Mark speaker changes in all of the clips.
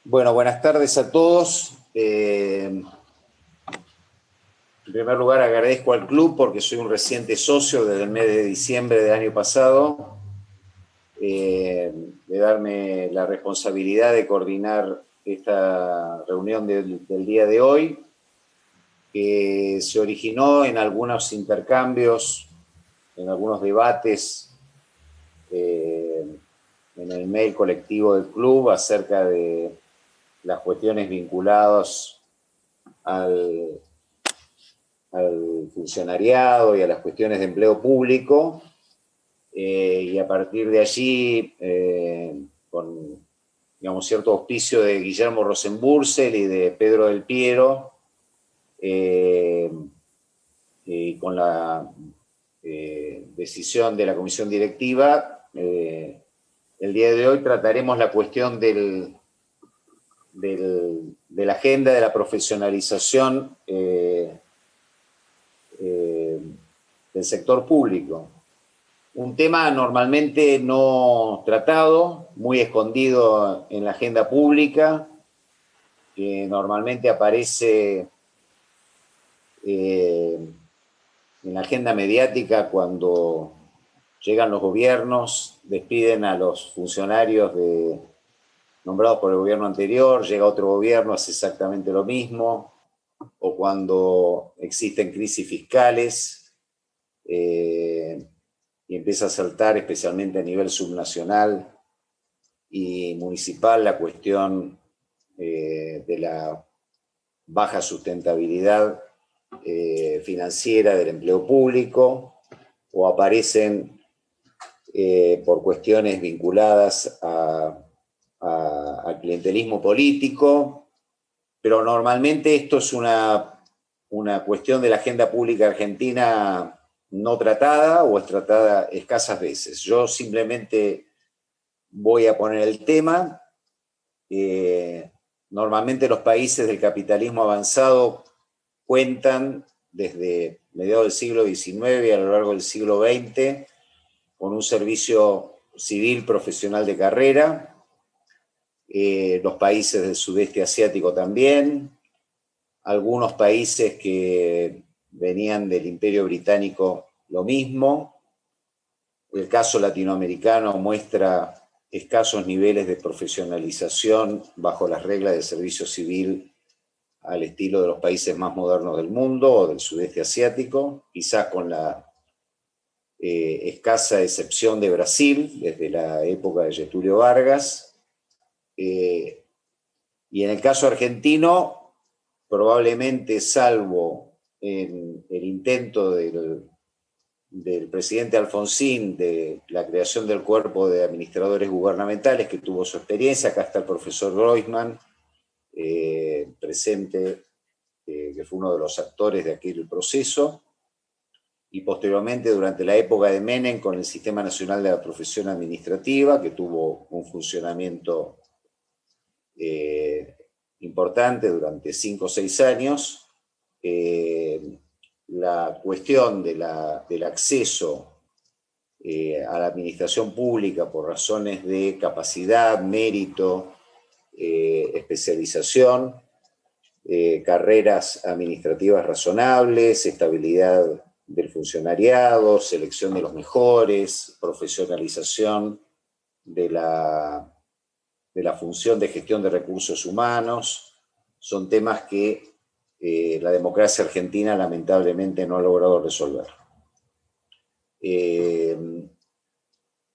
Speaker 1: Bueno, buenas tardes a todos. En primer lugar, agradezco al club porque soy un reciente socio desde el mes de diciembre del año pasado, de darme la responsabilidad de coordinar esta reunión del día de hoy, que se originó en algunos intercambios, en algunos debates en el mail colectivo del club acerca de las cuestiones vinculadas al funcionariado y a las cuestiones de empleo público, y a partir de allí, con digamos, cierto auspicio de Guillermo Rosenbürzel y de Pedro del Piero, y con la decisión de la comisión directiva, el día de hoy trataremos la cuestión de la agenda de la profesionalización del sector público. Un tema normalmente no tratado, muy escondido en la agenda pública, que normalmente aparece en la agenda mediática cuando llegan los gobiernos, despiden a los funcionarios nombrados por el gobierno anterior, llega otro gobierno, hace exactamente lo mismo, o cuando existen crisis fiscales, y empieza a saltar, especialmente a nivel subnacional y municipal, la cuestión de la baja sustentabilidad financiera del empleo público, o aparecen por cuestiones vinculadas al clientelismo político, pero normalmente esto es una cuestión de la agenda pública argentina no tratada o es tratada escasas veces. Yo simplemente voy a poner el tema. Normalmente los países del capitalismo avanzado cuentan desde mediados del siglo XIX y a lo largo del siglo XX con un servicio civil profesional de carrera. Los países del sudeste asiático también. Algunos países que venían del Imperio Británico lo mismo. El caso latinoamericano muestra escasos niveles de profesionalización bajo las reglas del servicio civil al estilo de los países más modernos del mundo o del sudeste asiático, quizás con la escasa excepción de Brasil desde la época de Getúlio Vargas. Y en el caso argentino, probablemente salvo en el intento del presidente Alfonsín de la creación del cuerpo de administradores gubernamentales, que tuvo su experiencia, acá está el profesor Groisman, presente, que fue uno de los actores de aquel proceso, y posteriormente durante la época de Menem con el Sistema Nacional de la Profesión Administrativa, que tuvo un funcionamiento importante durante 5 o 6 años. La cuestión del acceso a la administración pública por razones de capacidad, mérito, especialización, carreras administrativas razonables, estabilidad del funcionariado, selección de los mejores, profesionalización de la función de gestión de recursos humanos, son temas que la democracia argentina lamentablemente no ha logrado resolver.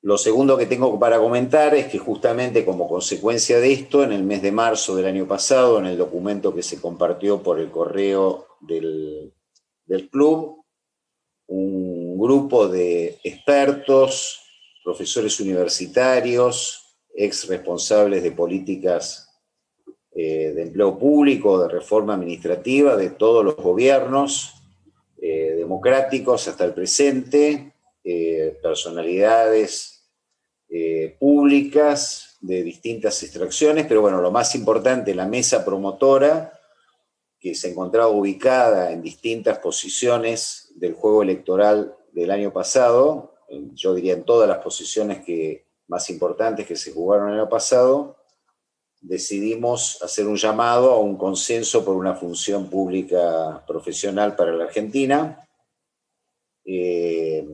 Speaker 1: Lo segundo que tengo para comentar es que justamente como consecuencia de esto, en el mes de marzo del año pasado, en el documento que se compartió por el correo del club, un grupo de expertos, profesores universitarios, ex responsables de políticas de empleo público, de reforma administrativa, de todos los gobiernos democráticos hasta el presente, personalidades públicas de distintas extracciones, pero bueno, lo más importante, la mesa promotora, que se encontraba ubicada en distintas posiciones del juego electoral del año pasado, yo diría en todas las posiciones más importantes que se jugaron el año pasado, decidimos hacer un llamado a un consenso por una función pública profesional para la Argentina, que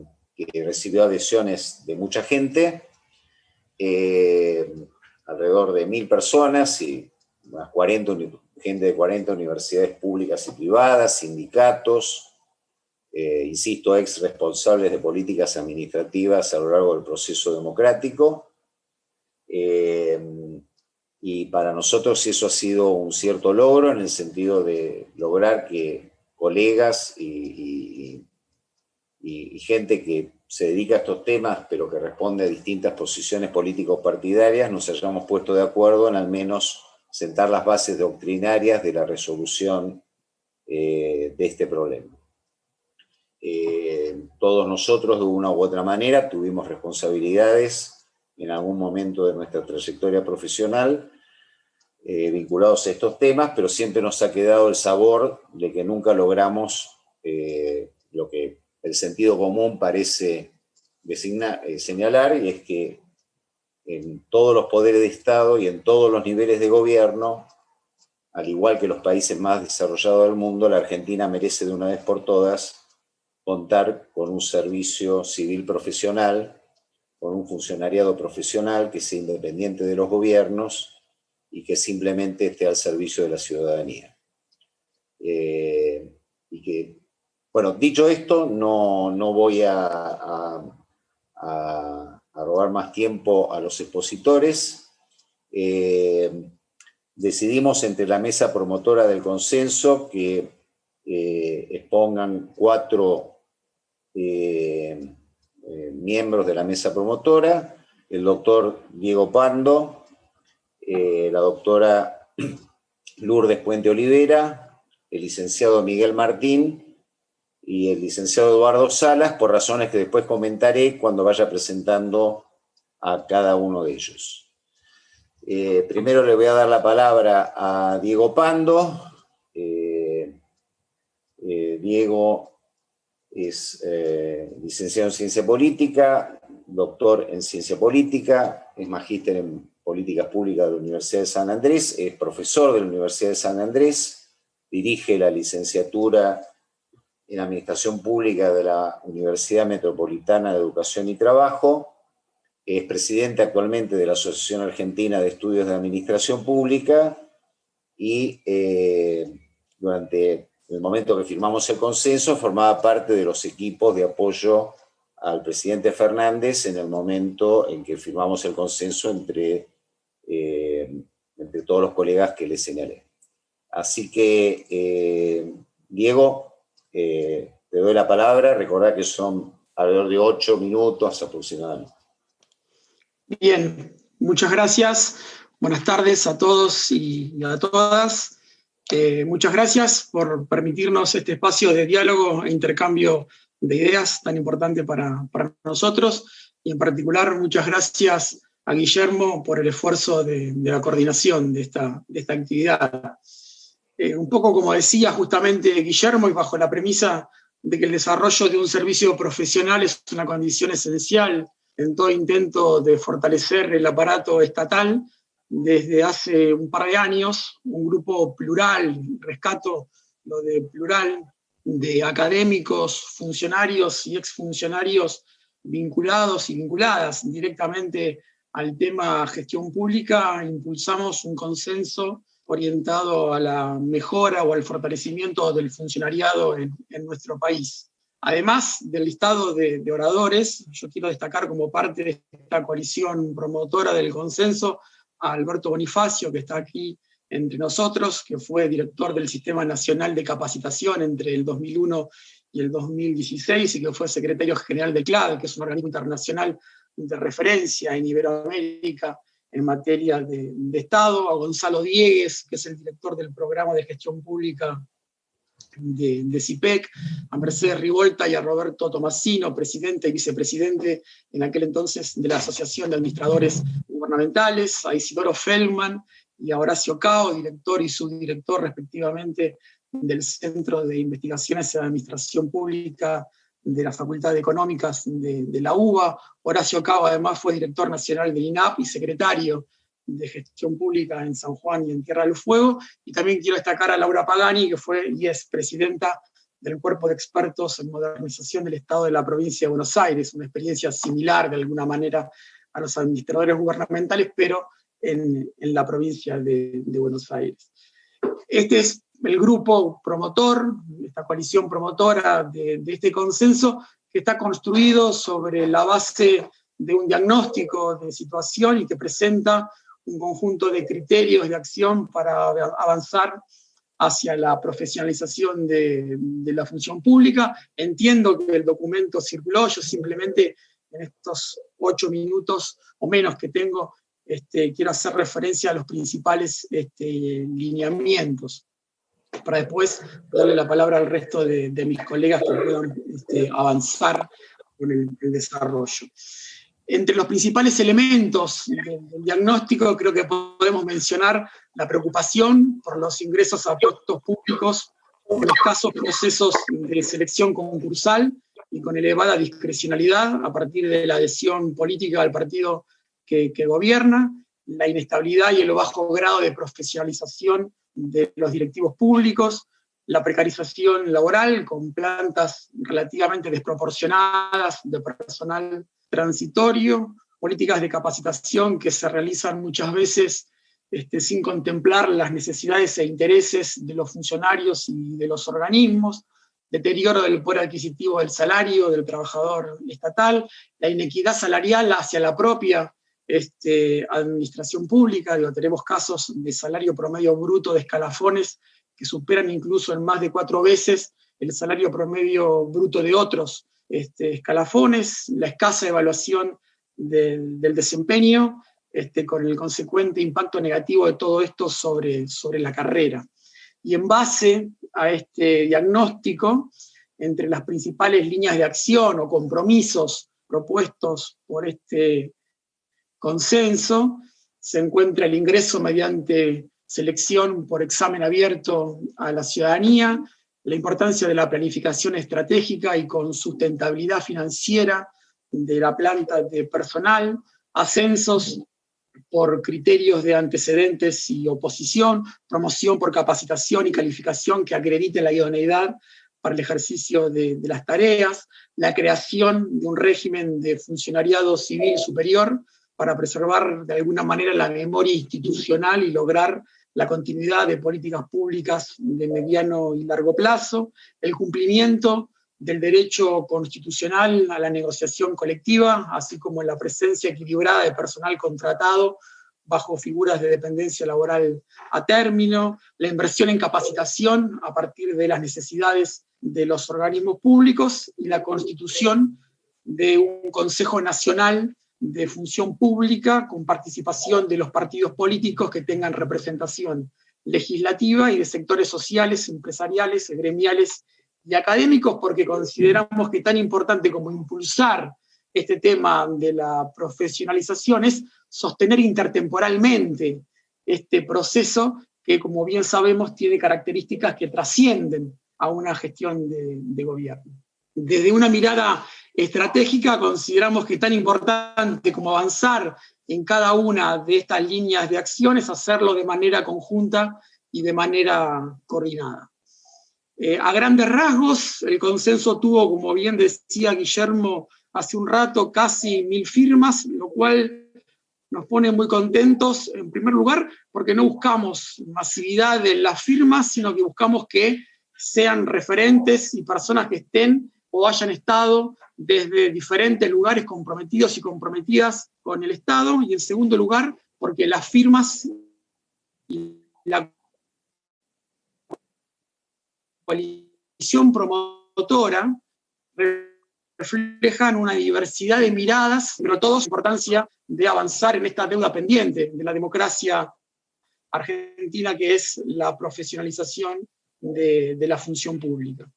Speaker 1: recibió adhesiones de mucha gente, alrededor de 1.000 personas y unas 40, gente de 40 universidades públicas y privadas, sindicatos, insisto, ex responsables de políticas administrativas a lo largo del proceso democrático. Y para nosotros eso ha sido un cierto logro en el sentido de lograr que colegas y gente que se dedica a estos temas, pero que responde a distintas posiciones políticos partidarias, nos hayamos puesto de acuerdo en al menos sentar las bases doctrinarias de la resolución de este problema. Todos nosotros, de una u otra manera, tuvimos responsabilidades en algún momento de nuestra trayectoria profesional vinculados a estos temas, pero siempre nos ha quedado el sabor de que nunca logramos lo que el sentido común parece señalar, y es que en todos los poderes de Estado y en todos los niveles de gobierno, al igual que los países más desarrollados del mundo, la Argentina merece de una vez por todas contar con un servicio civil profesional, con un funcionariado profesional que sea independiente de los gobiernos y que simplemente esté al servicio de la ciudadanía. Y que, bueno, dicho esto, no voy a robar más tiempo a los expositores. Decidimos entre la mesa promotora del consenso que expongan 4 miembros de la mesa promotora: el doctor Diego Pando, la doctora Lourdes Puente Olivera, el licenciado Miguel Martín y el licenciado Eduardo Salas, por razones que después comentaré cuando vaya presentando a cada uno de ellos. Primero le voy a dar la palabra a Diego Pando. Diego es licenciado en Ciencia Política, doctor en Ciencia Política, es magíster en Políticas Públicas de la Universidad de San Andrés, es profesor de la Universidad de San Andrés, dirige la licenciatura en Administración Pública de la Universidad Metropolitana de Educación y Trabajo, es presidente actualmente de la Asociación Argentina de Estudios de Administración Pública y durante el momento que firmamos el consenso formaba parte de los equipos de apoyo al presidente Fernández en el momento en que firmamos el consenso entre todos los colegas que les señalé. Así que, Diego, te doy la palabra. Recordá que son alrededor de 8 minutos aproximadamente.
Speaker 2: Bien, muchas gracias. Buenas tardes a todos y a todas. Muchas gracias por permitirnos este espacio de diálogo e intercambio de ideas tan importante para nosotros. Y en particular, muchas gracias a Guillermo por el esfuerzo de la coordinación de esta actividad. Un poco como decía justamente Guillermo, y bajo la premisa de que el desarrollo de un servicio profesional es una condición esencial en todo intento de fortalecer el aparato estatal, desde hace un par de años, un grupo plural, rescato lo de plural, de académicos, funcionarios y exfuncionarios vinculados y vinculadas directamente al tema gestión pública, impulsamos un consenso orientado a la mejora o al fortalecimiento del funcionariado en nuestro país. Además del listado de oradores, yo quiero destacar como parte de esta coalición promotora del consenso a Alberto Bonifacio, que está aquí entre nosotros, que fue director del Sistema Nacional de Capacitación entre el 2001 y el 2016, y que fue secretario general de CLAD, que es un organismo internacional de referencia en Iberoamérica en materia de Estado, a Gonzalo Diegues, que es el director del Programa de Gestión Pública de CIPEC, a Mercedes Rivolta y a Roberto Tomasino, presidente y vicepresidente en aquel entonces de la Asociación de Administradores Gubernamentales, a Isidoro Feldman y a Horacio Cao, director y subdirector respectivamente del Centro de Investigaciones en Administración Pública de la Facultad de Económicas de la UBA. Horacio Cao además fue director nacional del INAP y secretario de Gestión Pública en San Juan y en Tierra del Fuego, y también quiero destacar a Laura Pagani, que fue y es presidenta del Cuerpo de Expertos en Modernización del Estado de la Provincia de Buenos Aires, una experiencia similar de alguna manera a los administradores gubernamentales, pero en la provincia de Buenos Aires. Este es el grupo promotor, esta coalición promotora de este consenso, que está construido sobre la base de un diagnóstico de situación y que presenta un conjunto de criterios de acción para avanzar hacia la profesionalización de la función pública. Entiendo que el documento circuló, yo simplemente en estos 8 minutos o menos que tengo, quiero hacer referencia a los principales lineamientos, para después darle la palabra al resto de mis colegas que puedan avanzar con el desarrollo. Entre los principales elementos del diagnóstico creo que podemos mencionar la preocupación por los ingresos a puestos públicos, por los escasos procesos de selección concursal y con elevada discrecionalidad a partir de la adhesión política al partido que gobierna, la inestabilidad y el bajo grado de profesionalización de los directivos públicos, la precarización laboral con plantas relativamente desproporcionadas de personal transitorio, políticas de capacitación que se realizan muchas veces sin contemplar las necesidades e intereses de los funcionarios y de los organismos, deterioro del poder adquisitivo del salario del trabajador estatal, la inequidad salarial hacia la propia administración pública. Tenemos casos de salario promedio bruto de escalafones que superan incluso en más de 4 veces el salario promedio bruto de otros escalafones, la escasa evaluación del desempeño, con el consecuente impacto negativo de todo esto sobre la carrera. Y en base a este diagnóstico, entre las principales líneas de acción o compromisos propuestos por este consenso, se encuentra el ingreso mediante selección por examen abierto a la ciudadanía, la importancia de la planificación estratégica y con sustentabilidad financiera de la planta de personal, ascensos por criterios de antecedentes y oposición, promoción por capacitación y calificación que acredite la idoneidad para el ejercicio de las tareas, la creación de un régimen de funcionariado civil superior para preservar de alguna manera la memoria institucional y lograr la continuidad de políticas públicas de mediano y largo plazo, el cumplimiento del derecho constitucional a la negociación colectiva, así como la presencia equilibrada de personal contratado bajo figuras de dependencia laboral a término, la inversión en capacitación a partir de las necesidades de los organismos públicos y la constitución de un Consejo Nacional de Función Pública con participación de los partidos políticos que tengan representación legislativa y de sectores sociales, empresariales, gremiales y académicos, porque consideramos que tan importante como impulsar este tema de la profesionalización es sostener intertemporalmente este proceso que, como bien sabemos, tiene características que trascienden a una gestión de gobierno. Desde una mirada estratégica consideramos que tan importante como avanzar en cada una de estas líneas de acción es hacerlo de manera conjunta y de manera coordinada. A grandes rasgos, el consenso tuvo, como bien decía Guillermo hace un rato, casi 1000 firmas, lo cual nos pone muy contentos, en primer lugar, porque no buscamos masividad de las firmas, sino que buscamos que sean referentes y personas que estén o hayan estado desde diferentes lugares comprometidos y comprometidas con el Estado, y en segundo lugar, porque las firmas y la coalición promotora reflejan una diversidad de miradas, pero todos la importancia de avanzar en esta deuda pendiente de la democracia argentina, que es la profesionalización de la función pública.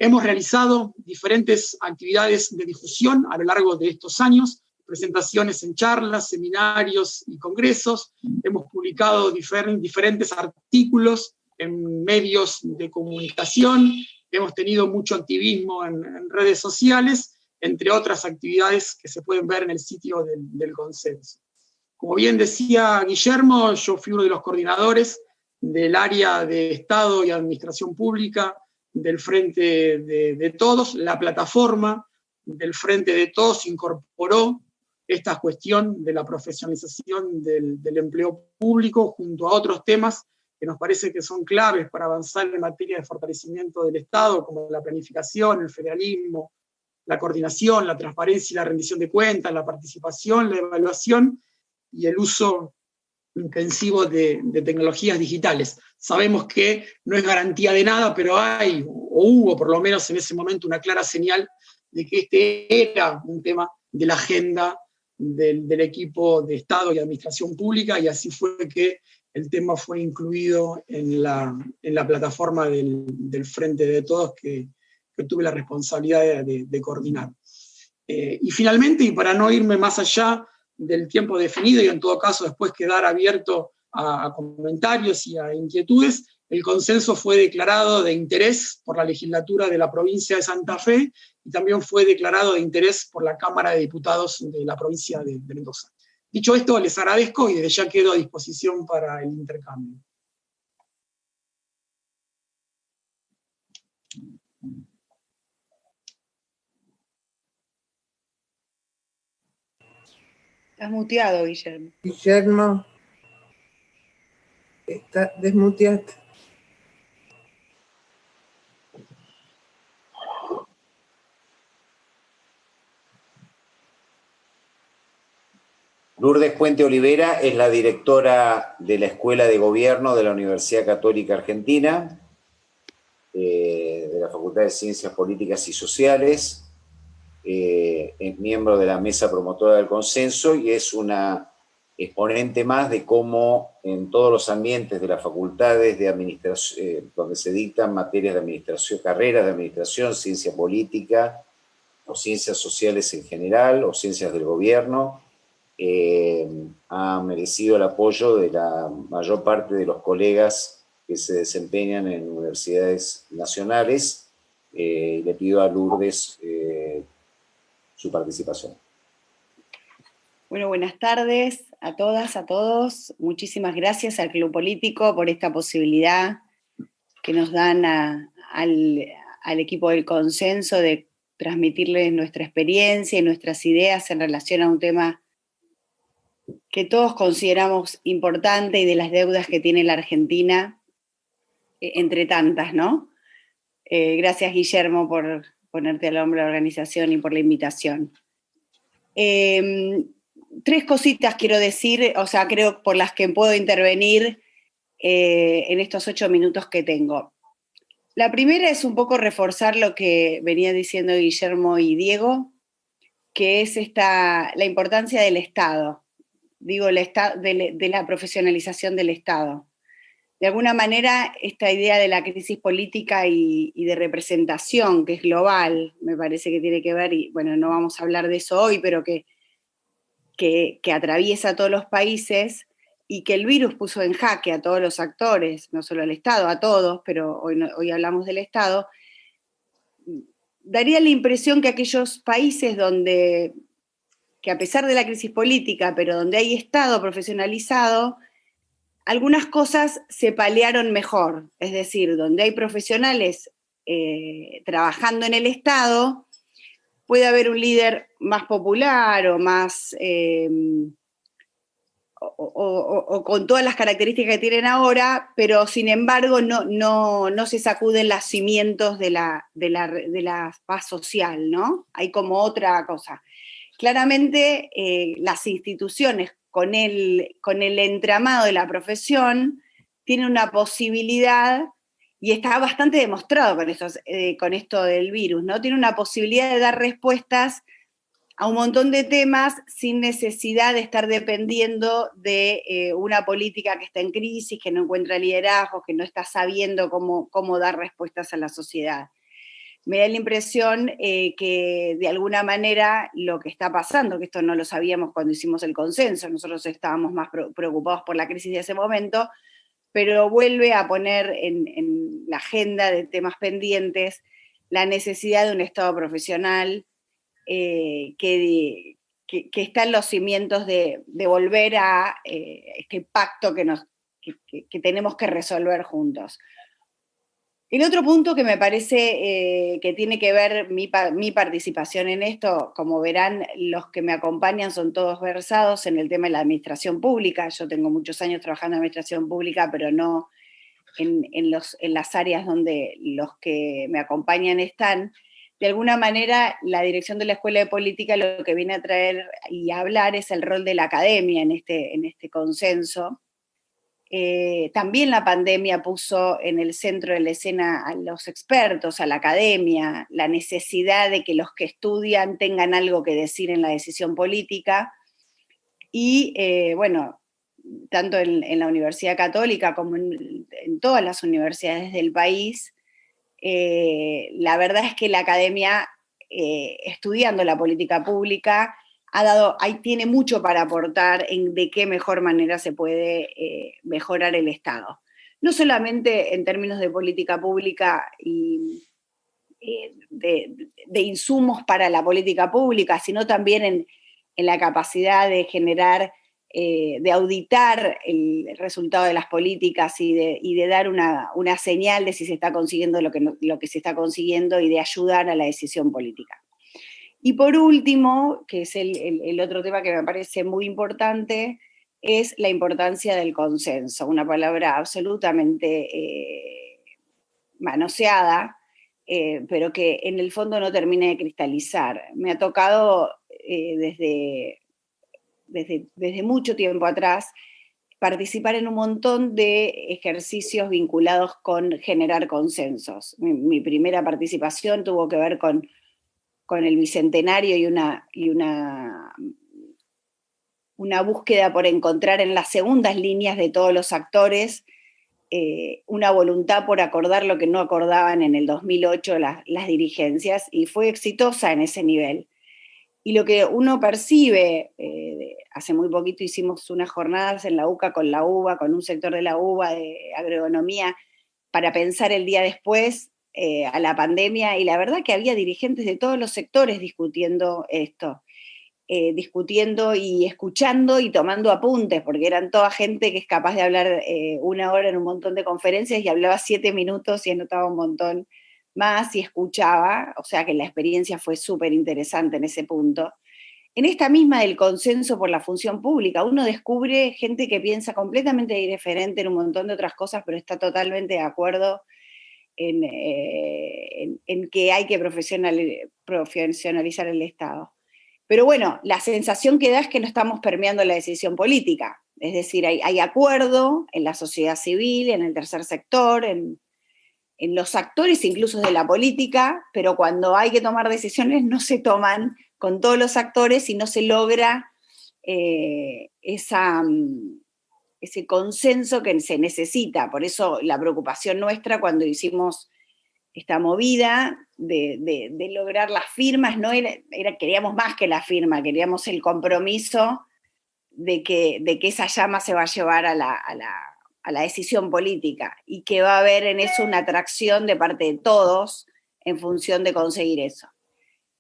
Speaker 2: Hemos realizado diferentes actividades de difusión a lo largo de estos años, presentaciones en charlas, seminarios y congresos. Hemos publicado diferentes artículos en medios de comunicación, hemos tenido mucho activismo en redes sociales, entre otras actividades que se pueden ver en el sitio del consenso. Como bien decía Guillermo, yo fui uno de los coordinadores del área de Estado y Administración Pública del Frente de Todos. La plataforma del Frente de Todos incorporó esta cuestión de la profesionalización del empleo público junto a otros temas que nos parece que son claves para avanzar en materia de fortalecimiento del Estado, como la planificación, el federalismo, la coordinación, la transparencia y la rendición de cuentas, la participación, la evaluación y el uso intensivo de tecnologías digitales. Sabemos que no es garantía de nada, pero hay, o hubo por lo menos en ese momento, una clara señal de que este era un tema de la agenda del equipo de Estado y Administración Pública, y así fue que el tema fue incluido en la plataforma del Frente de Todos que tuve la responsabilidad de coordinar. Y finalmente, y para no irme más allá del tiempo definido y en todo caso después quedar abierto a comentarios y a inquietudes, el consenso fue declarado de interés por la legislatura de la provincia de Santa Fe y también fue declarado de interés por la Cámara de Diputados de la provincia de Mendoza. Dicho esto, les agradezco y desde ya quedo a disposición para el intercambio.
Speaker 3: Estás muteado, Guillermo.
Speaker 4: Guillermo, está desmuteado.
Speaker 1: Lourdes Puente Olivera es la directora de la Escuela de Gobierno de la Universidad Católica Argentina, de la Facultad de Ciencias Políticas y Sociales, es miembro de la mesa promotora del consenso y es una exponente más de cómo en todos los ambientes de las facultades de administración, donde se dictan materias de administración, carreras de administración, ciencia política, o ciencias sociales en general, o ciencias del gobierno, ha merecido el apoyo de la mayor parte de los colegas que se desempeñan en universidades nacionales. Le pido a Lourdes su participación.
Speaker 3: Bueno, buenas tardes a todas, a todos. Muchísimas gracias al Club Político por esta posibilidad que nos dan al equipo del consenso de transmitirles nuestra experiencia y nuestras ideas en relación a un tema que todos consideramos importante y de las deudas que tiene la Argentina, entre tantas, ¿no? Gracias, Guillermo, por ponerte al hombro de la organización y por la invitación. Tres cositas quiero decir, o sea, creo por las que puedo intervenir en estos 8 minutos que tengo. La primera es un poco reforzar lo que venía diciendo Guillermo y Diego, que es la importancia del Estado, digo, de la profesionalización del Estado. De alguna manera, esta idea de la crisis política y de representación, que es global, me parece que tiene que ver, y bueno, no vamos a hablar de eso hoy, pero que atraviesa a todos los países y que el virus puso en jaque a todos los actores, no solo al Estado, a todos, pero hoy hablamos del Estado, daría la impresión que aquellos países que a pesar de la crisis política, pero donde hay Estado profesionalizado, algunas cosas se paliaron mejor, es decir, donde hay profesionales trabajando en el Estado, puede haber un líder más popular o más o con todas las características que tienen ahora, pero sin embargo no se sacuden los cimientos de la paz social, ¿no? Hay como otra cosa. Claramente las instituciones con el entramado de la profesión tienen una posibilidad, y está bastante demostrado con esto del virus, ¿no? Tiene una posibilidad de dar respuestas a un montón de temas sin necesidad de estar dependiendo de una política que está en crisis, que no encuentra liderazgo, que no está sabiendo cómo dar respuestas a la sociedad. Me da la impresión que de alguna manera lo que está pasando, que esto no lo sabíamos cuando hicimos el consenso, nosotros estábamos más preocupados por la crisis de ese momento, pero vuelve a poner en la agenda de temas pendientes la necesidad de un Estado profesional que que están los cimientos de volver a este pacto que tenemos que resolver juntos. El otro punto que me parece que tiene que ver mi participación en esto, como verán, los que me acompañan son todos versados en el tema de la administración pública. Yo tengo muchos años trabajando en administración pública, pero no en las áreas donde los que me acompañan están. De alguna manera, la dirección de la Escuela de Política lo que viene a traer y a hablar es el rol de la academia en este consenso. También la pandemia puso en el centro de la escena a los expertos, a la academia, la necesidad de que los que estudian tengan algo que decir en la decisión política. Y bueno, tanto en la Universidad Católica como en todas las universidades del país, la verdad es que la academia, estudiando la política pública, ahí tiene mucho para aportar en de qué mejor manera se puede mejorar el Estado. No solamente en términos de política pública y de insumos para la política pública, sino también en la capacidad de generar, de auditar el resultado de las políticas y de dar una señal de si se está consiguiendo lo que se está consiguiendo y de ayudar a la decisión política. Y por último, que es el otro tema que me parece muy importante, es la importancia del consenso, una palabra absolutamente manoseada, pero que en el fondo no termina de cristalizar. Me ha tocado desde mucho tiempo atrás participar en un montón de ejercicios vinculados con generar consensos. Mi primera participación tuvo que ver con el Bicentenario y una búsqueda por encontrar en las segundas líneas de todos los actores una voluntad por acordar lo que no acordaban en el 2008 las dirigencias, y fue exitosa en ese nivel. Y lo que uno percibe, hace muy poquito hicimos unas jornadas en la UCA con la UBA, con un sector de la UBA de agroeconomía, para pensar el día después a la pandemia, y la verdad que había dirigentes de todos los sectores discutiendo esto, discutiendo y escuchando y tomando apuntes, porque eran toda gente que es capaz de hablar una hora en un montón de conferencias y hablaba 7 minutos y anotaba un montón más y escuchaba, o sea que la experiencia fue súper interesante en ese punto. En esta misma del consenso por la función pública, uno descubre gente que piensa completamente diferente en un montón de otras cosas, pero está totalmente de acuerdo en que hay que profesionalizar el Estado. Pero bueno, la sensación que da es que no estamos permeando la decisión política. Es decir, hay acuerdo en la sociedad civil, en el tercer sector, en los actores incluso de la política, pero cuando hay que tomar decisiones no se toman con todos los actores y no se logra ese consenso que se necesita. Por eso la preocupación nuestra cuando hicimos esta movida de lograr las firmas, no queríamos más que la firma, queríamos el compromiso de que esa llama se va a llevar a la decisión política y que va a haber en eso una atracción de parte de todos en función de conseguir eso.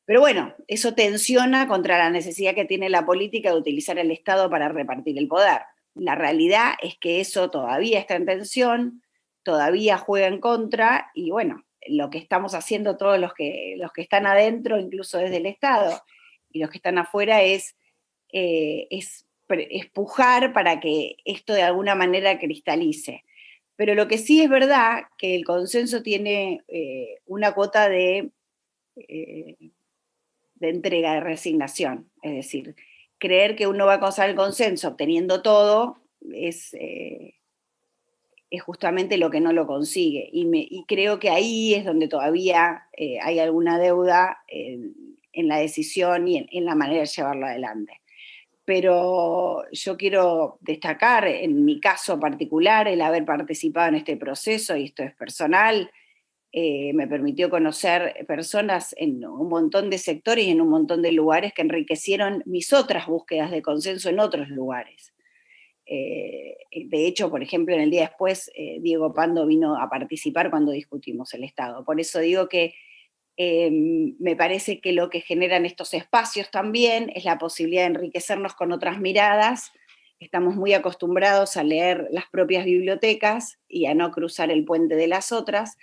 Speaker 3: Pero bueno, eso tensiona contra la necesidad que tiene la política de utilizar el Estado para repartir el poder. La realidad es que eso todavía está en tensión, todavía juega en contra, y bueno, lo que estamos haciendo todos los que están adentro, incluso desde el Estado, y los que están afuera, es pujar para que esto de alguna manera cristalice. Pero lo que sí es verdad que el consenso tiene una cuota de entrega, de resignación. Es decir, creer que uno va a conseguir el consenso obteniendo todo es justamente lo que no lo consigue. Y creo que ahí es donde todavía hay alguna deuda en la decisión y en la manera de llevarlo adelante. Pero yo quiero destacar, en mi caso particular, el haber participado en este proceso, y esto es personal, me permitió conocer personas en un montón de sectores y en un montón de lugares que enriquecieron mis otras búsquedas de consenso en otros lugares. De hecho, por ejemplo, en el día después, Diego Pando vino a participar cuando discutimos el Estado. Por eso digo que Me parece que lo que generan estos espacios también es la posibilidad de enriquecernos con otras miradas. Estamos muy acostumbrados a leer las propias bibliotecas y a no cruzar el puente de las otras,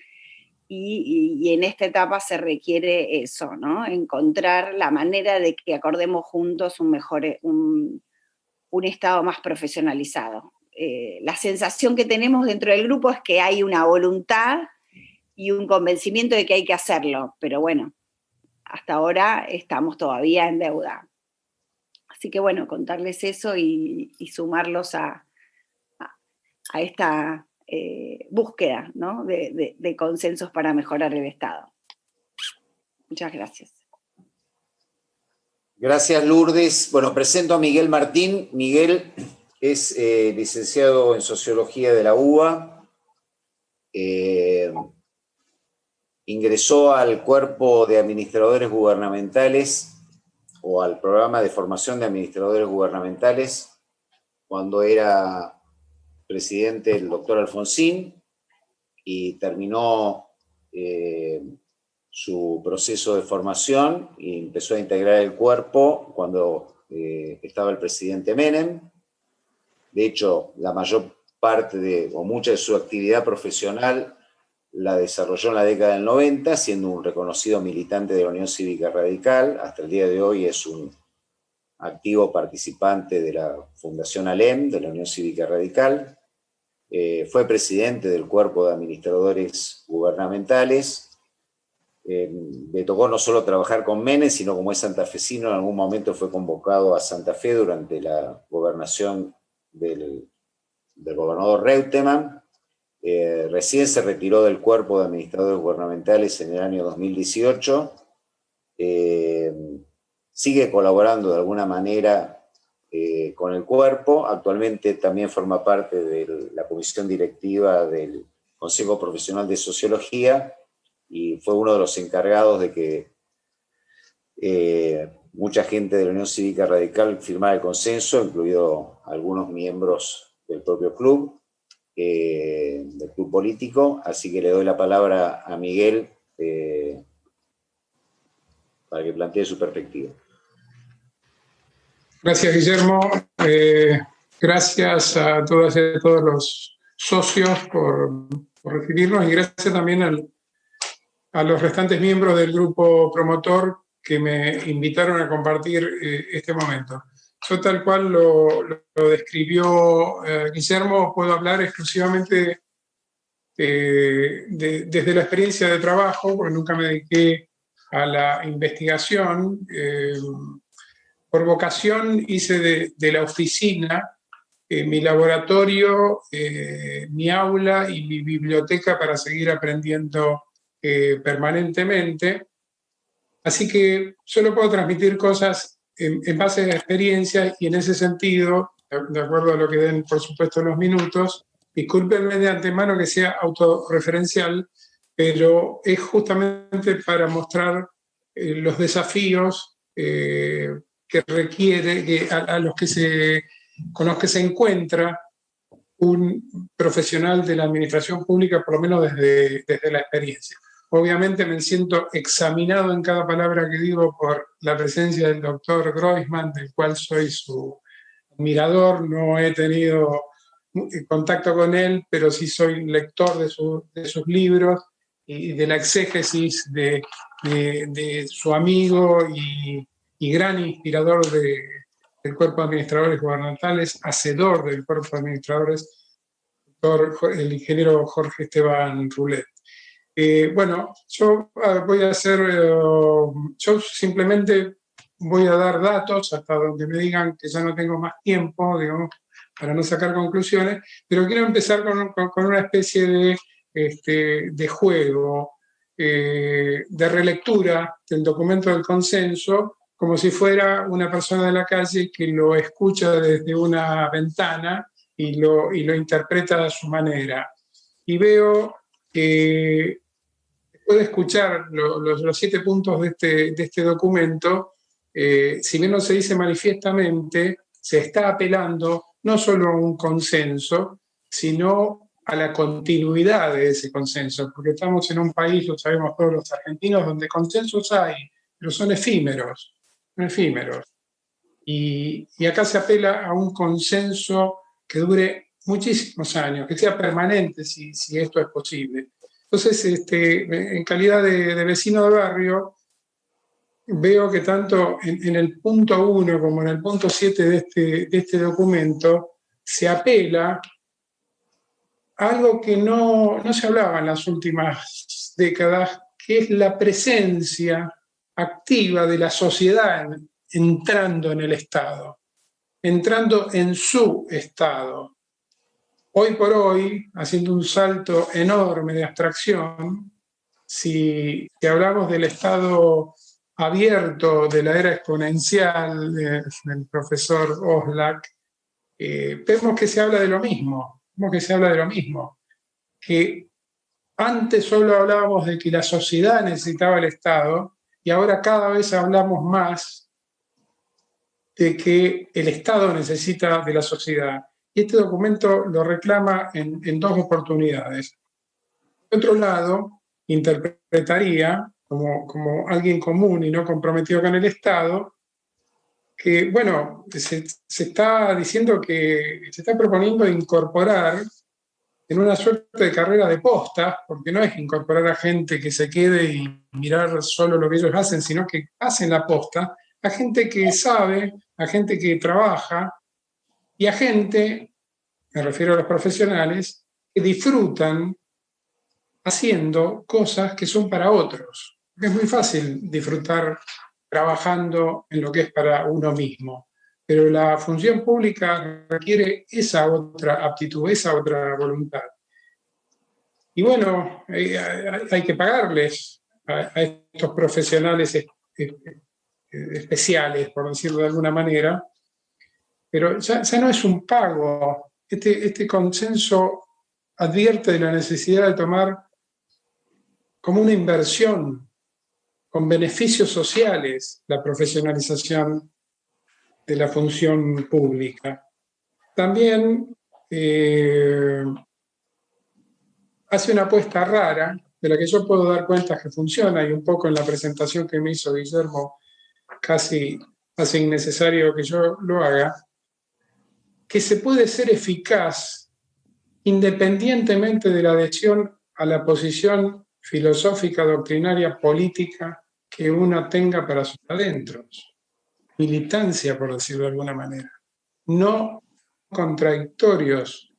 Speaker 3: y en esta etapa se requiere eso, ¿no? Encontrar la manera de que acordemos juntos un estado más profesionalizado. La sensación que tenemos dentro del grupo es que hay una voluntad y un convencimiento de que hay que hacerlo, pero bueno, hasta ahora estamos todavía en deuda. Así que bueno, contarles eso y sumarlos a esta búsqueda, ¿no? de consensos para mejorar el Estado. Muchas gracias.
Speaker 1: Gracias, Lourdes. Bueno, presento a Miguel Martín. Miguel es licenciado en Sociología de la UBA. Ingresó al Cuerpo de Administradores Gubernamentales o al Programa de Formación de Administradores Gubernamentales cuando era presidente el doctor Alfonsín, y terminó su proceso de formación y empezó a integrar el cuerpo cuando estaba el presidente Menem. De hecho, la mayor parte o mucha de su actividad profesional la desarrolló en la década del 90, siendo un reconocido militante de la Unión Cívica Radical. Hasta el día de hoy es un activo participante de la Fundación ALEM, de la Unión Cívica Radical. Fue presidente del Cuerpo de Administradores Gubernamentales. Le tocó no solo trabajar con Menem, sino como es santafesino, en algún momento fue convocado a Santa Fe durante la gobernación del gobernador Reutemann. Recién se retiró del Cuerpo de Administradores Gubernamentales en el año 2018. Sigue colaborando de alguna manera con el cuerpo. Actualmente también forma parte de la comisión directiva del Consejo Profesional de Sociología y fue uno de los encargados de que mucha gente de la Unión Cívica Radical firmara el consenso, incluido algunos miembros del propio club. Del club político, así que le doy la palabra a Miguel para que plantee su perspectiva.
Speaker 5: Gracias, Guillermo. Gracias a todas y a todos los socios por recibirnos, y gracias también a los restantes miembros del grupo promotor que me invitaron a compartir este momento. Yo, tal cual lo describió Guillermo, puedo hablar exclusivamente desde la experiencia de trabajo, porque nunca me dediqué a la investigación. Por vocación hice de la oficina mi laboratorio, mi aula y mi biblioteca para seguir aprendiendo permanentemente. Así que solo puedo transmitir cosas en base a la experiencia, y en ese sentido, de acuerdo a lo que den, por supuesto, los minutos, discúlpenme de antemano que sea autorreferencial, pero es justamente para mostrar los desafíos que requiere, con los que se encuentra un profesional de la administración pública, por lo menos desde la experiencia. Obviamente me siento examinado en cada palabra que digo por la presencia del doctor Groisman, del cual soy su admirador. No he tenido contacto con él, pero sí soy lector de sus libros y de la exégesis de su amigo y gran inspirador del Cuerpo de Administradores Gubernamentales, hacedor del Cuerpo de Administradores, el ingeniero Jorge Esteban Rulet. Bueno, yo voy a hacer, yo simplemente voy a dar datos hasta donde me digan que ya no tengo más tiempo, digamos, para no sacar conclusiones, pero quiero empezar con una especie de juego, de relectura del documento del consenso, como si fuera una persona de la calle que lo escucha desde una ventana y lo interpreta a su manera. Y veo que después de escuchar los 7 puntos de este documento, si bien no se dice manifiestamente, se está apelando no solo a un consenso, sino a la continuidad de ese consenso, porque estamos en un país, lo sabemos todos los argentinos, donde consensos hay, pero son efímeros, son efímeros. Y acá se apela a un consenso que dure muchísimos años, que sea permanente si esto es posible. Entonces, en calidad de vecino de barrio, veo que tanto en el punto 1 como en el punto 7 de este documento se apela a algo que no se hablaba en las últimas décadas, que es la presencia activa de la sociedad entrando en el Estado, entrando en su Estado. Hoy por hoy, haciendo un salto enorme de abstracción, si hablamos del Estado abierto de la era exponencial del profesor Oslak, vemos que se habla de lo mismo, que antes solo hablábamos de que la sociedad necesitaba el Estado y ahora cada vez hablamos más de que el Estado necesita de la sociedad. Y este documento lo reclama en dos oportunidades. Por otro lado, interpretaría como alguien común y no comprometido con el Estado, que, bueno, se está diciendo que se está proponiendo incorporar en una suerte de carrera de postas, porque no es incorporar a gente que se quede y mirar solo lo que ellos hacen, sino que hacen la posta, a gente que sabe, a gente que trabaja y a gente, me refiero a los profesionales, que disfrutan haciendo cosas que son para otros. Es muy fácil disfrutar trabajando en lo que es para uno mismo, pero la función pública requiere esa otra aptitud, esa otra voluntad. Y bueno, hay que pagarles a estos profesionales especiales, por decirlo de alguna manera, pero ya no es un pago. Este consenso advierte de la necesidad de tomar como una inversión con beneficios sociales la profesionalización de la función pública. También hace una apuesta rara, de la que yo puedo dar cuenta que funciona, y un poco en la presentación que me hizo Guillermo casi hace innecesario que yo lo haga, que se puede ser eficaz independientemente de la adhesión a la posición filosófica, doctrinaria, política que uno tenga para sus adentros. Militancia, por decirlo de alguna manera. No contradictorios.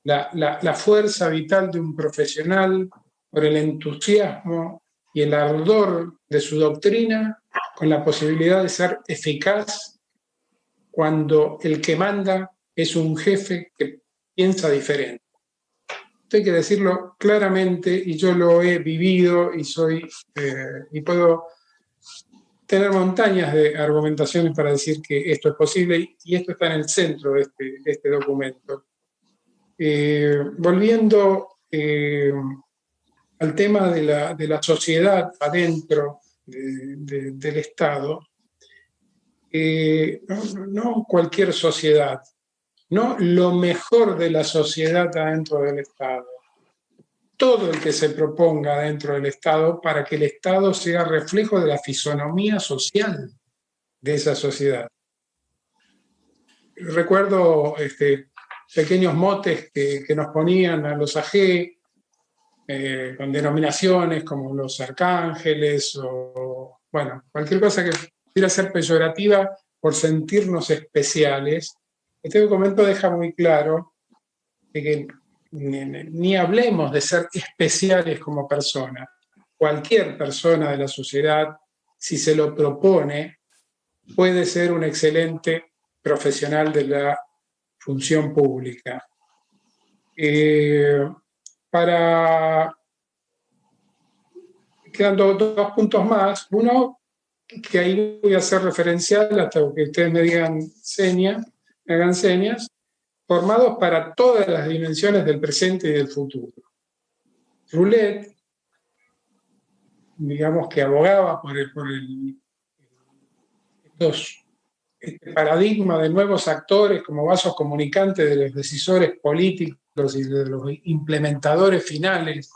Speaker 5: La fuerza vital de un profesional por el entusiasmo y el ardor de su doctrina con la posibilidad de ser eficaz cuando el que manda es un jefe que piensa diferente. Esto hay que decirlo claramente, y yo lo he vivido y puedo tener montañas de argumentaciones para decir que esto es posible, y esto está en el centro de este documento. Volviendo al tema de la sociedad adentro del Estado, no cualquier sociedad, no lo mejor de la sociedad adentro del Estado. Todo el que se proponga dentro del Estado para que el Estado sea reflejo de la fisonomía social de esa sociedad. Recuerdo pequeños motes que nos ponían a los AG, con denominaciones como los arcángeles o, bueno, cualquier cosa que pudiera ser peyorativa por sentirnos especiales. Este documento deja muy claro que ni hablemos de ser especiales como personas. Cualquier persona de la sociedad, si se lo propone, puede ser un excelente profesional de la función pública. Quedan dos puntos más. Uno, que ahí voy a hacer referencial hasta que ustedes me hagan señas, formados para todas las dimensiones del presente y del futuro. Roulet, digamos que abogaba por este paradigma de nuevos actores como vasos comunicantes de los decisores políticos y de los implementadores finales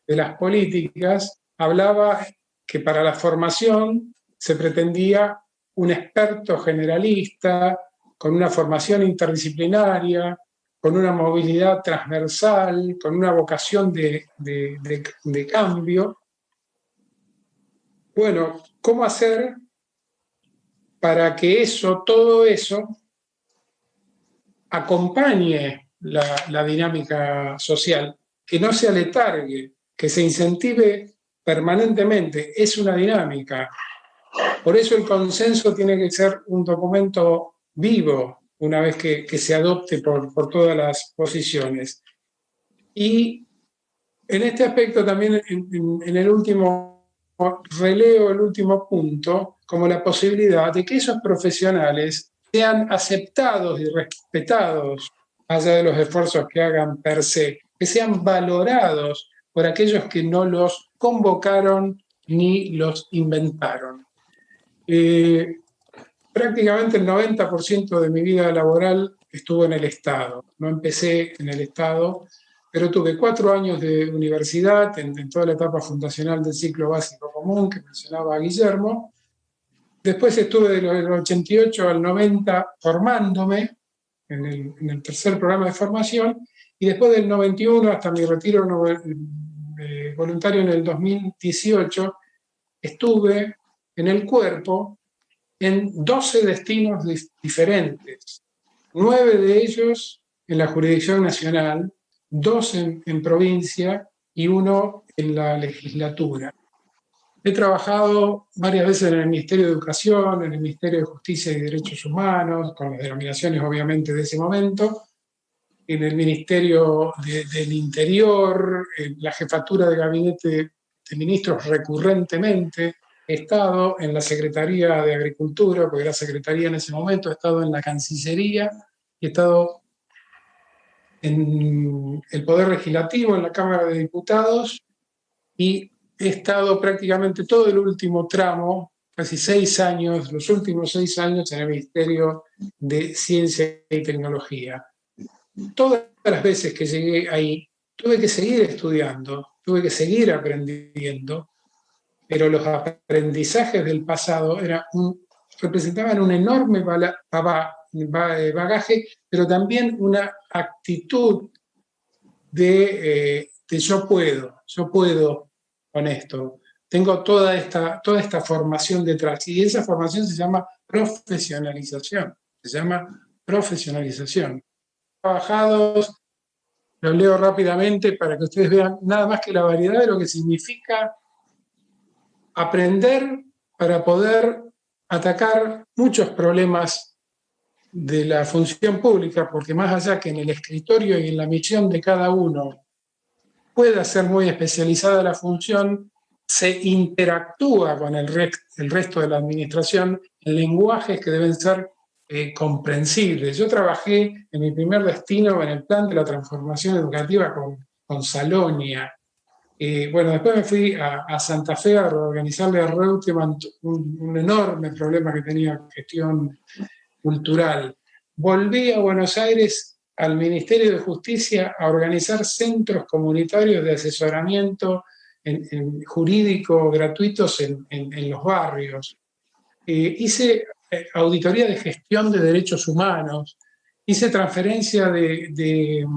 Speaker 5: de las políticas, hablaba que para la formación se pretendía un experto generalista, con una formación interdisciplinaria, con una movilidad transversal, con una vocación de cambio. Bueno, ¿cómo hacer para que todo eso acompañe la dinámica social, que no se aletargue, que se incentive permanentemente? Es una dinámica. Por eso el consenso tiene que ser un documento vivo una vez que se adopte por todas las posiciones. Y en este aspecto también, en el último, releo el último punto como la posibilidad de que esos profesionales sean aceptados y respetados, allá de los esfuerzos que hagan per se, que sean valorados por aquellos que no los convocaron ni los inventaron. Prácticamente el 90% de mi vida laboral estuvo en el Estado. No empecé en el Estado, pero tuve 4 años de universidad en toda la etapa fundacional del ciclo básico común que mencionaba Guillermo. Después estuve del 88 al 90 formándome en el tercer programa de formación, y después del 91 hasta mi retiro voluntario en el 2018 estuve en el cuerpo en 12 destinos diferentes, 9 de ellos en la jurisdicción nacional, 2 en provincia y 1 en la legislatura. He trabajado varias veces en el Ministerio de Educación, en el Ministerio de Justicia y Derechos Humanos, con las denominaciones obviamente de ese momento, en el Ministerio del Interior, en la Jefatura de Gabinete de Ministros recurrentemente. He estado en la Secretaría de Agricultura, porque era secretaría en ese momento, he estado en la Cancillería, he estado en el Poder Legislativo, en la Cámara de Diputados, y he estado prácticamente todo el último tramo, casi 6 años, los últimos 6 años en el Ministerio de Ciencia y Tecnología. Todas las veces que llegué ahí, tuve que seguir estudiando, tuve que seguir aprendiendo, pero los aprendizajes del pasado representaban un enorme bagaje, pero también una actitud de yo puedo con esto. Tengo toda esta formación detrás, y esa formación se llama profesionalización. Trabajados, lo leo rápidamente para que ustedes vean nada más que la variedad de lo que significa aprender para poder atacar muchos problemas de la función pública, porque más allá que en el escritorio y en la misión de cada uno pueda ser muy especializada la función, se interactúa con el resto de la administración en lenguajes que deben ser comprensibles. Yo trabajé en mi primer destino en el plan de la transformación educativa con Salonia. Bueno, después me fui a Santa Fe a reorganizarle a Reutemann un enorme problema que tenía gestión cultural. Volví a Buenos Aires al Ministerio de Justicia a organizar centros comunitarios de asesoramiento jurídico gratuitos en los barrios. Hice auditoría de gestión de derechos humanos, hice transferencia de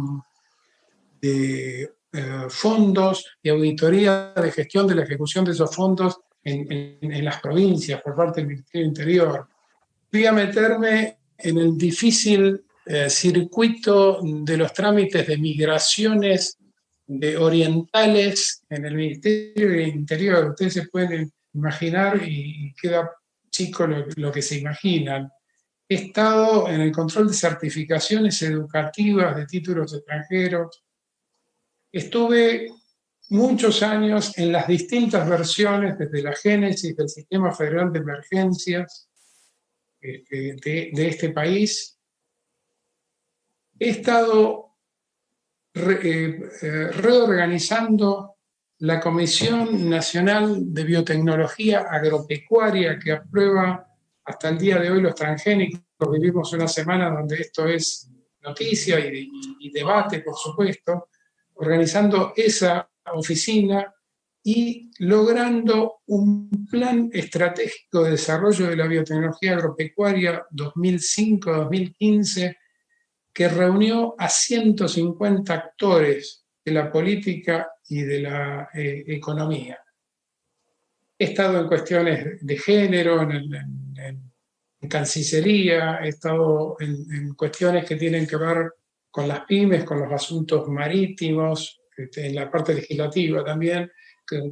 Speaker 5: fondos y auditoría de gestión de la ejecución de esos fondos en las provincias por parte del Ministerio del Interior. Fui a meterme en el difícil circuito de los trámites de migraciones orientales en el Ministerio del Interior. Ustedes se pueden imaginar, y queda chico lo que se imaginan. He estado en el control de certificaciones educativas de títulos extranjeros. Estuve muchos años en las distintas versiones, desde la génesis del Sistema Federal de Emergencias de este país. He estado reorganizando la Comisión Nacional de Biotecnología Agropecuaria, que aprueba hasta el día de hoy los transgénicos. Vivimos una semana donde esto es noticia y debate, por supuesto, organizando esa oficina y logrando un plan estratégico de desarrollo de la biotecnología agropecuaria 2005-2015 que reunió a 150 actores de la política y de la economía. He estado en cuestiones de género, en Cancillería, he estado en cuestiones que tienen que ver con las pymes, con los asuntos marítimos, en la parte legislativa también,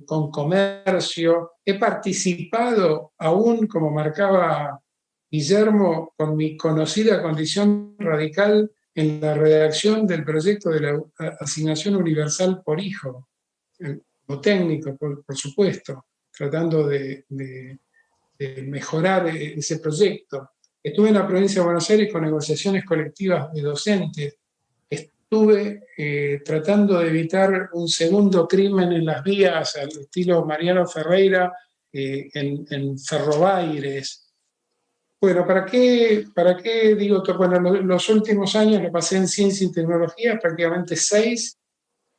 Speaker 5: con comercio. He participado, aún como marcaba Guillermo, con mi conocida condición radical, en la redacción del proyecto de la asignación universal por hijo, o técnico, por supuesto, tratando de mejorar ese proyecto. Estuve en la provincia de Buenos Aires con negociaciones colectivas de docentes. Estuve tratando de evitar un segundo crimen en las vías al estilo Mariano Ferreira en Ferrobaires. Bueno, ¿para qué digo todo? Bueno, los últimos años lo pasé en ciencia y tecnología, prácticamente 6,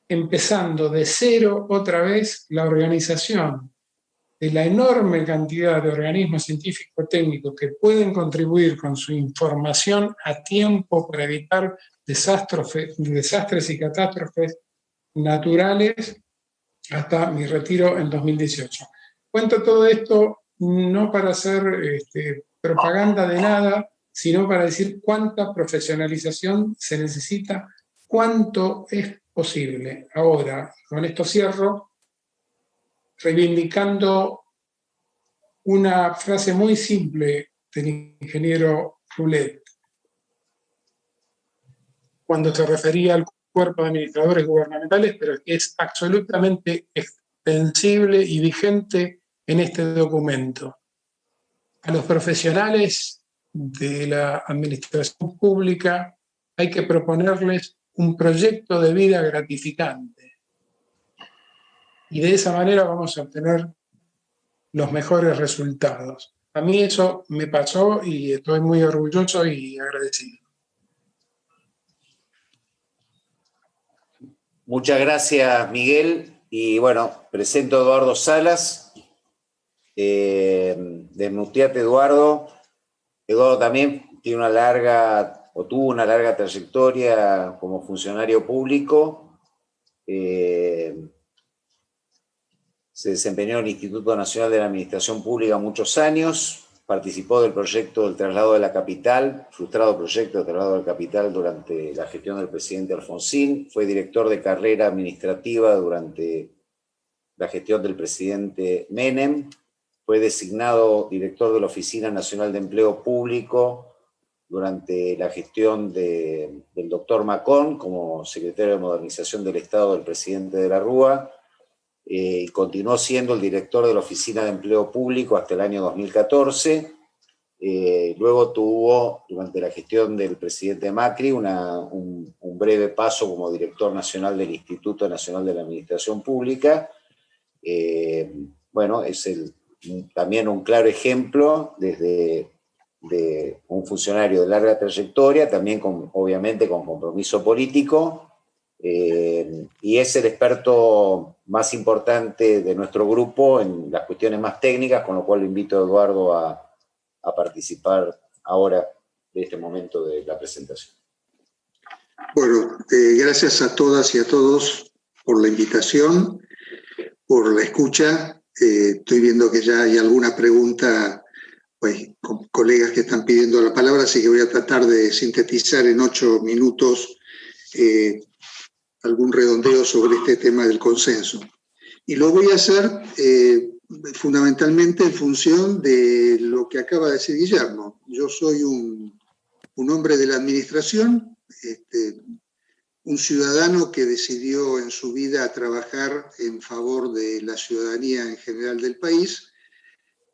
Speaker 5: empezando de cero otra vez la organización de la enorme cantidad de organismos científicos técnicos que pueden contribuir con su información a tiempo para evitar desastres y catástrofes naturales hasta mi retiro en 2018. Cuento todo esto no para hacer propaganda de nada, sino para decir cuánta profesionalización se necesita, cuánto es posible. Ahora, con esto cierro, reivindicando una frase muy simple del ingeniero Roulet, cuando se refería al cuerpo de administradores gubernamentales, pero que es absolutamente extensible y vigente en este documento. A los profesionales de la administración pública hay que proponerles un proyecto de vida gratificante. Y de esa manera vamos a obtener los mejores resultados. A mí eso me pasó y estoy muy orgulloso y agradecido.
Speaker 1: Muchas gracias, Miguel. Y bueno, presento a Eduardo Salas. Desmuteate, Eduardo. Eduardo también tiene tuvo una larga trayectoria como funcionario público. Se desempeñó en el Instituto Nacional de la Administración Pública muchos años, participó del proyecto del traslado de la capital, frustrado proyecto del traslado de la capital durante la gestión del presidente Alfonsín, fue director de carrera administrativa durante la gestión del presidente Menem, fue designado director de la Oficina Nacional de Empleo Público durante la gestión del doctor Macón como secretario de Modernización del Estado del presidente de la Rúa, y continuó siendo el director de la Oficina de Empleo Público hasta el año 2014. Luego tuvo, durante la gestión del presidente Macri, un breve paso como director nacional del Instituto Nacional de la Administración Pública. Bueno, es también un claro ejemplo de un funcionario de larga trayectoria, también obviamente con compromiso político, y es el experto más importante de nuestro grupo en las cuestiones más técnicas, con lo cual lo invito a Eduardo a participar ahora de este momento de la presentación.
Speaker 6: Bueno, gracias a todas y a todos por la invitación, por la escucha. Estoy viendo que ya hay alguna pregunta, pues, con colegas que están pidiendo la palabra, así que voy a tratar de sintetizar en 8 minutos algún redondeo sobre este tema del consenso. Y lo voy a hacer fundamentalmente en función de lo que acaba de decir Guillermo. Yo soy un hombre de la administración, un ciudadano que decidió en su vida trabajar en favor de la ciudadanía en general del país,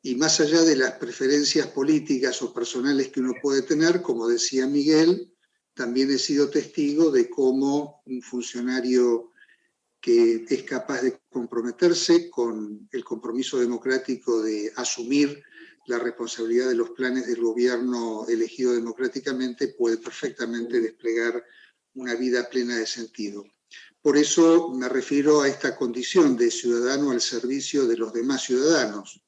Speaker 6: y más allá de las preferencias políticas o personales que uno puede tener, como decía Miguel, también he sido testigo de cómo un funcionario que es capaz de comprometerse con el compromiso democrático de asumir la responsabilidad de los planes del gobierno elegido democráticamente, puede perfectamente desplegar una vida plena de sentido. Por eso me refiero a esta condición de ciudadano al servicio de los demás ciudadanos,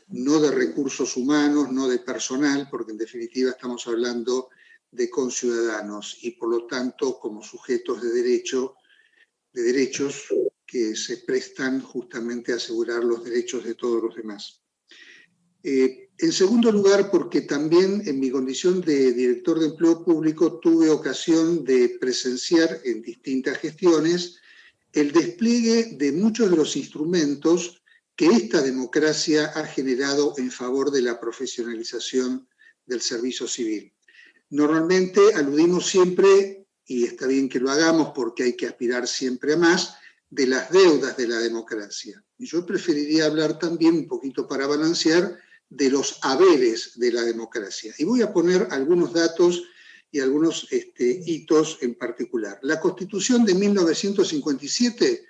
Speaker 6: no de recursos humanos, no de personal, porque en definitiva estamos hablando de conciudadanos y por lo tanto como sujetos de derechos que se prestan justamente a asegurar los derechos de todos los demás. En segundo lugar, porque también en mi condición de director de empleo público tuve ocasión de presenciar en distintas gestiones el despliegue de muchos de los instrumentos que esta democracia ha generado en favor de la profesionalización del servicio civil. Normalmente aludimos siempre, y está bien que lo hagamos porque hay que aspirar siempre a más, de las deudas de la democracia. Y yo preferiría hablar también, un poquito para balancear, de los haberes de la democracia. Y voy a poner algunos datos y algunos hitos en particular. La Constitución de 1957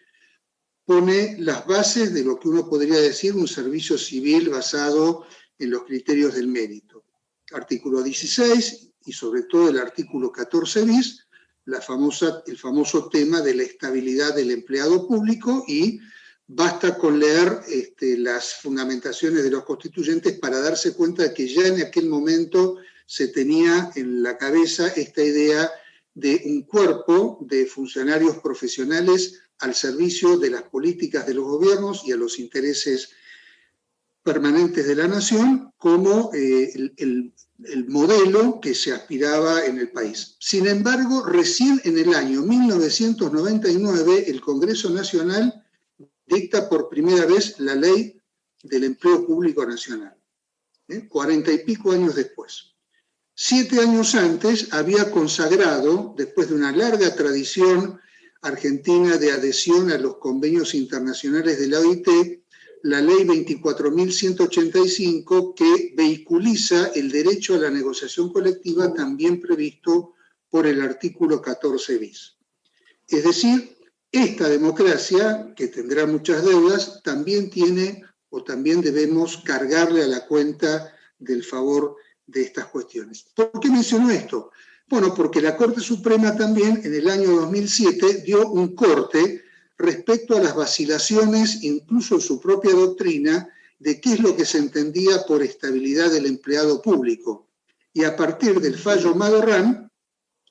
Speaker 6: pone las bases de lo que uno podría decir un servicio civil basado en los criterios del mérito. Artículo 16 y sobre todo el artículo 14 bis, el famoso tema de la estabilidad del empleado público, y basta con leer las fundamentaciones de los constituyentes para darse cuenta de que ya en aquel momento se tenía en la cabeza esta idea de un cuerpo de funcionarios profesionales al servicio de las políticas de los gobiernos y a los intereses permanentes de la nación como el modelo que se aspiraba en el país. Sin embargo, recién en el año 1999 el Congreso Nacional dicta por primera vez la Ley del Empleo Público Nacional, 40 y pico años después. 7 años antes había consagrado, después de una larga tradición argentina de adhesión a los convenios internacionales de la OIT, la Ley 24.185, que vehiculiza el derecho a la negociación colectiva también previsto por el artículo 14 bis. Es decir, esta democracia, que tendrá muchas deudas, también tiene o también debemos cargarle a la cuenta del favor de estas cuestiones. ¿Por qué menciono esto? Bueno, porque la Corte Suprema también en el año 2007 dio un corte respecto a las vacilaciones, incluso en su propia doctrina, de qué es lo que se entendía por estabilidad del empleado público. Y a partir del fallo Madorrán,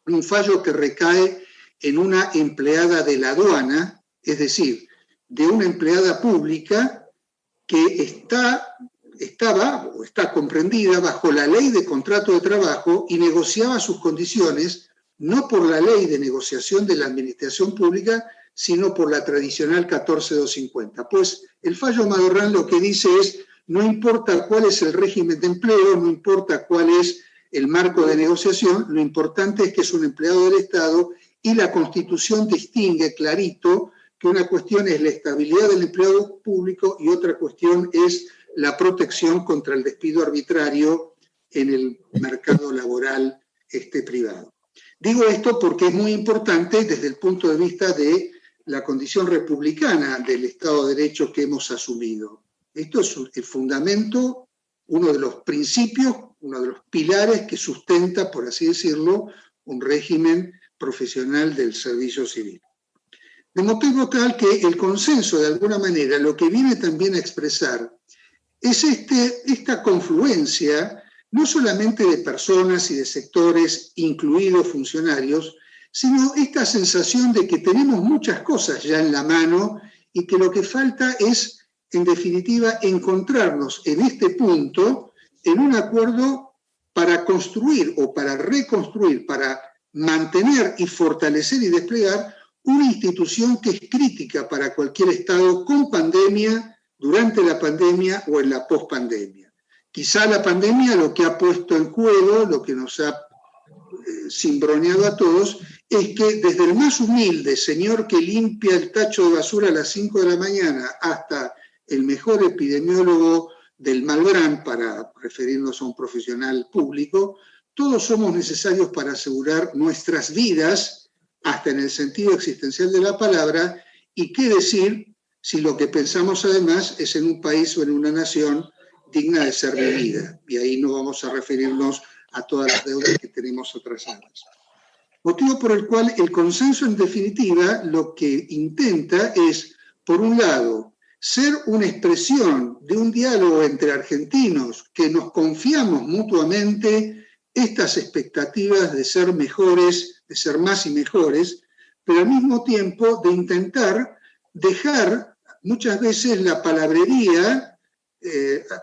Speaker 6: un fallo que recae en una empleada de la aduana, es decir, de una empleada pública que estaba o está comprendida bajo la ley de contrato de trabajo y negociaba sus condiciones no por la ley de negociación de la administración pública, sino por la tradicional 14250. Pues el fallo Madorrán lo que dice es, no importa cuál es el régimen de empleo, no importa cuál es el marco de negociación, lo importante es que es un empleado del Estado, y la Constitución distingue clarito que una cuestión es la estabilidad del empleado público y otra cuestión es la protección contra el despido arbitrario en el mercado laboral privado. Digo esto porque es muy importante desde el punto de vista de la condición republicana del Estado de Derecho que hemos asumido. Esto es el fundamento, uno de los principios, uno de los pilares que sustenta, por así decirlo, un régimen profesional del servicio civil. De motivo tal que el consenso, de alguna manera, lo que viene también a expresar es esta confluencia, no solamente de personas y de sectores, incluidos funcionarios, sino esta sensación de que tenemos muchas cosas ya en la mano y que lo que falta es, en definitiva, encontrarnos en este punto en un acuerdo para construir o para reconstruir, para mantener y fortalecer y desplegar una institución que es crítica para cualquier Estado con pandemia, durante la pandemia o en la pospandemia. Quizá la pandemia lo que ha puesto en juego, lo que nos ha cimbroneado a todos, es que desde el más humilde señor que limpia el tacho de basura a las 5 de la mañana hasta el mejor epidemiólogo del Malbrán, para referirnos a un profesional público, todos somos necesarios para asegurar nuestras vidas, hasta en el sentido existencial de la palabra, y qué decir si lo que pensamos además es en un país o en una nación digna de ser vivida. Y ahí no vamos a referirnos a todas las deudas que tenemos atrasadas. Motivo por el cual el consenso, en definitiva, lo que intenta es, por un lado, ser una expresión de un diálogo entre argentinos que nos confiamos mutuamente estas expectativas de ser mejores, de ser más y mejores, pero al mismo tiempo de intentar dejar muchas veces la palabrería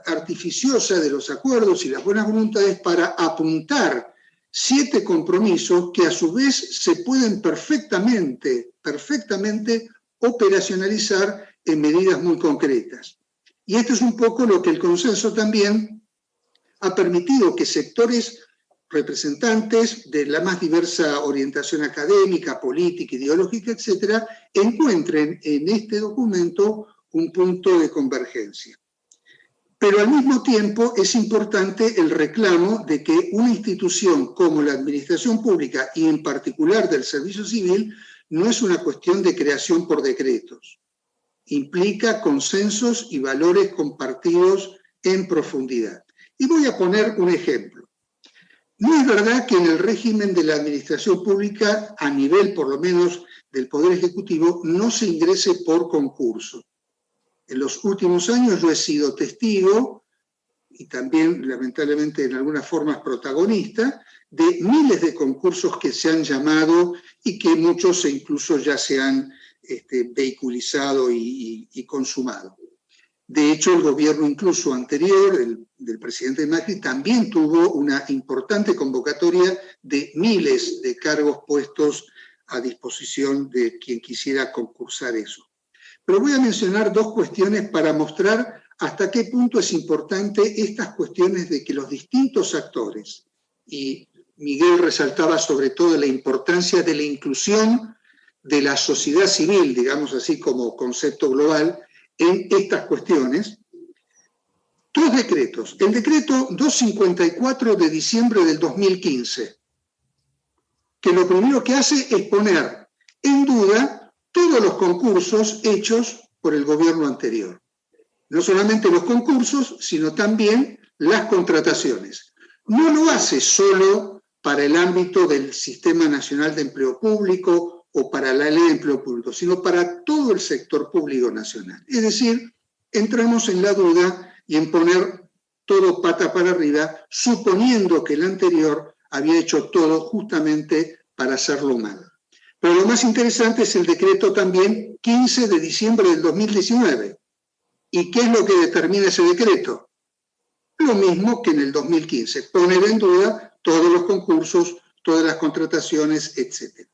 Speaker 6: artificiosa de los acuerdos y las buenas voluntades para apuntar 7 compromisos que a su vez se pueden perfectamente operacionalizar en medidas muy concretas. Y esto es un poco lo que el consenso también ha permitido que sectores representantes de la más diversa orientación académica, política, ideológica, etcétera, encuentren en este documento un punto de convergencia. Pero al mismo tiempo es importante el reclamo de que una institución como la administración pública y en particular del servicio civil no es una cuestión de creación por decretos. Implica consensos y valores compartidos en profundidad. Y voy a poner un ejemplo. No es verdad que en el régimen de la administración pública, a nivel por lo menos del Poder Ejecutivo, no se ingrese por concurso. En los últimos años yo he sido testigo, y también lamentablemente en algunas formas protagonista, de miles de concursos que se han llamado y que muchos incluso ya se han vehiculizado y consumado. De hecho, el gobierno incluso anterior, del presidente Macri, también tuvo una importante convocatoria de miles de cargos puestos a disposición de quien quisiera concursar eso. Pero voy a mencionar 2 cuestiones para mostrar hasta qué punto es importante estas cuestiones de que los distintos actores, y Miguel resaltaba sobre todo la importancia de la inclusión de la sociedad civil, digamos así como concepto global, en estas cuestiones. 2 decretos. El decreto 254 de diciembre del 2015, que lo primero que hace es poner en duda todos los concursos hechos por el gobierno anterior. No solamente los concursos, sino también las contrataciones. No lo hace solo para el ámbito del Sistema Nacional de Empleo Público o para la Ley de Empleo Público, sino para todo el sector público nacional. Es decir, entramos en la duda y en poner todo pata para arriba, suponiendo que el anterior había hecho todo justamente para hacerlo mal. Pero lo más interesante es el decreto también 15 de diciembre del 2019. ¿Y qué es lo que determina ese decreto? Lo mismo que en el 2015, poner en duda todos los concursos, todas las contrataciones, etc.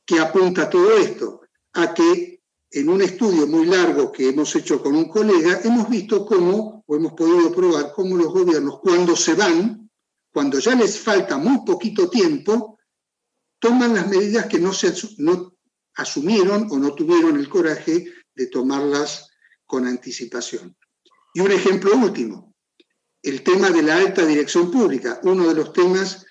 Speaker 6: ¿Qué apunta todo esto? A que en un estudio muy largo que hemos hecho con un colega, hemos visto cómo, o hemos podido probar cómo los gobiernos, cuando se van, cuando ya les falta muy poquito tiempo, toman las medidas que no asumieron o no tuvieron el coraje de tomarlas con anticipación. Y un ejemplo último, el tema de la alta dirección pública, uno de los temas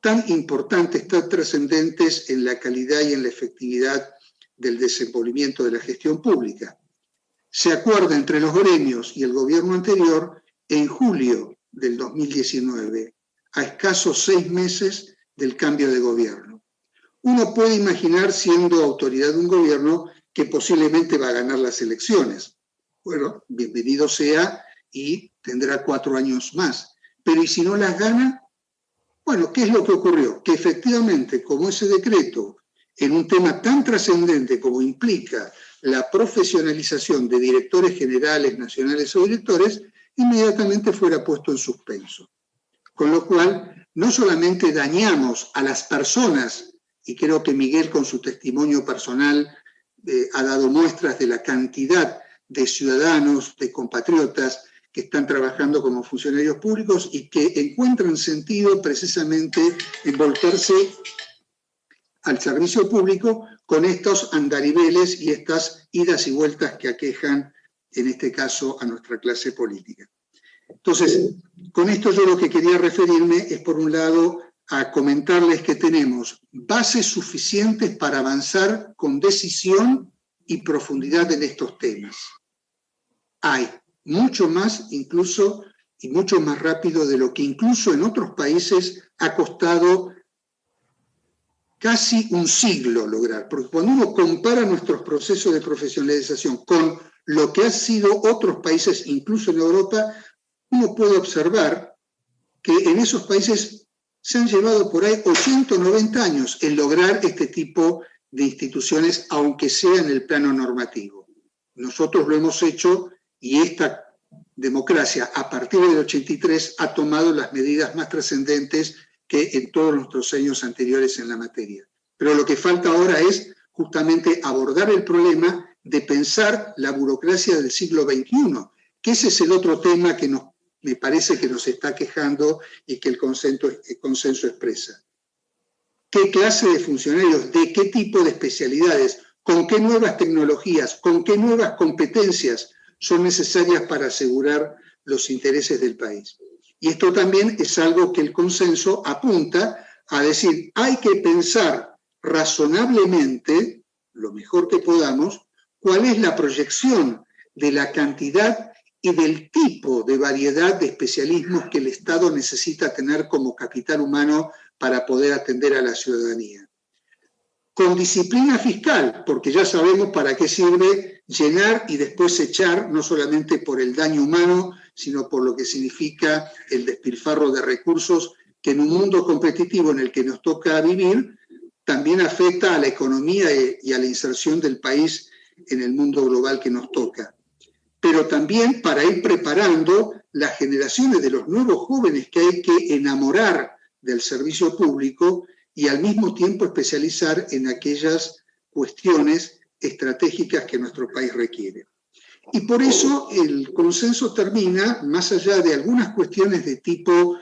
Speaker 6: tan importantes, tan trascendentes en la calidad y en la efectividad del desenvolvimiento de la gestión pública. Se acuerda entre los gremios y el gobierno anterior en julio del 2019, a escasos 6 meses del cambio de gobierno. Uno puede imaginar, siendo autoridad de un gobierno, que posiblemente va a ganar las elecciones. Bueno, bienvenido sea y tendrá 4 años más. Pero ¿y si no las gana? Bueno, ¿qué es lo que ocurrió? Que efectivamente, como ese decreto, en un tema tan trascendente como implica la profesionalización de directores generales, nacionales o directores, inmediatamente fuera puesto en suspenso. Con lo cual, no solamente dañamos a las personas, y creo que Miguel con su testimonio personal ha dado muestras de la cantidad de ciudadanos, de compatriotas, que están trabajando como funcionarios públicos y que encuentran sentido precisamente en volcarse al servicio público con estos andariveles y estas idas y vueltas que aquejan, en este caso, a nuestra clase política. Entonces, con esto yo lo que quería referirme es, por un lado, a comentarles que tenemos bases suficientes para avanzar con decisión y profundidad en estos temas. Hay mucho más incluso y mucho más rápido de lo que incluso en otros países ha costado casi un siglo lograr. Porque cuando uno compara nuestros procesos de profesionalización con lo que han sido otros países, incluso en Europa, uno puede observar que en esos países se han llevado por ahí 80 o 90 años en lograr este tipo de instituciones, aunque sea en el plano normativo. Nosotros lo hemos hecho y esta democracia, a partir del 83, ha tomado las medidas más trascendentes que en todos nuestros años anteriores en la materia. Pero lo que falta ahora es justamente abordar el problema de pensar la burocracia del siglo XXI, que ese es el otro tema que me parece que nos está quejando y que el consenso expresa. ¿Qué clase de funcionarios, de qué tipo de especialidades, con qué nuevas tecnologías, con qué nuevas competencias son necesarias para asegurar los intereses del país? Y esto también es algo que el consenso apunta a decir, hay que pensar razonablemente, lo mejor que podamos, cuál es la proyección de la cantidad y del tipo de variedad de especialismos que el Estado necesita tener como capital humano para poder atender a la ciudadanía. Con disciplina fiscal, porque ya sabemos para qué sirve llenar y después echar, no solamente por el daño humano, sino por lo que significa el despilfarro de recursos que en un mundo competitivo en el que nos toca vivir, también afecta a la economía y a la inserción del país en el mundo global que nos toca. Pero también para ir preparando las generaciones de los nuevos jóvenes que hay que enamorar del servicio público y al mismo tiempo especializar en aquellas cuestiones estratégicas que nuestro país requiere. Y por eso el consenso termina, más allá de algunas cuestiones de tipo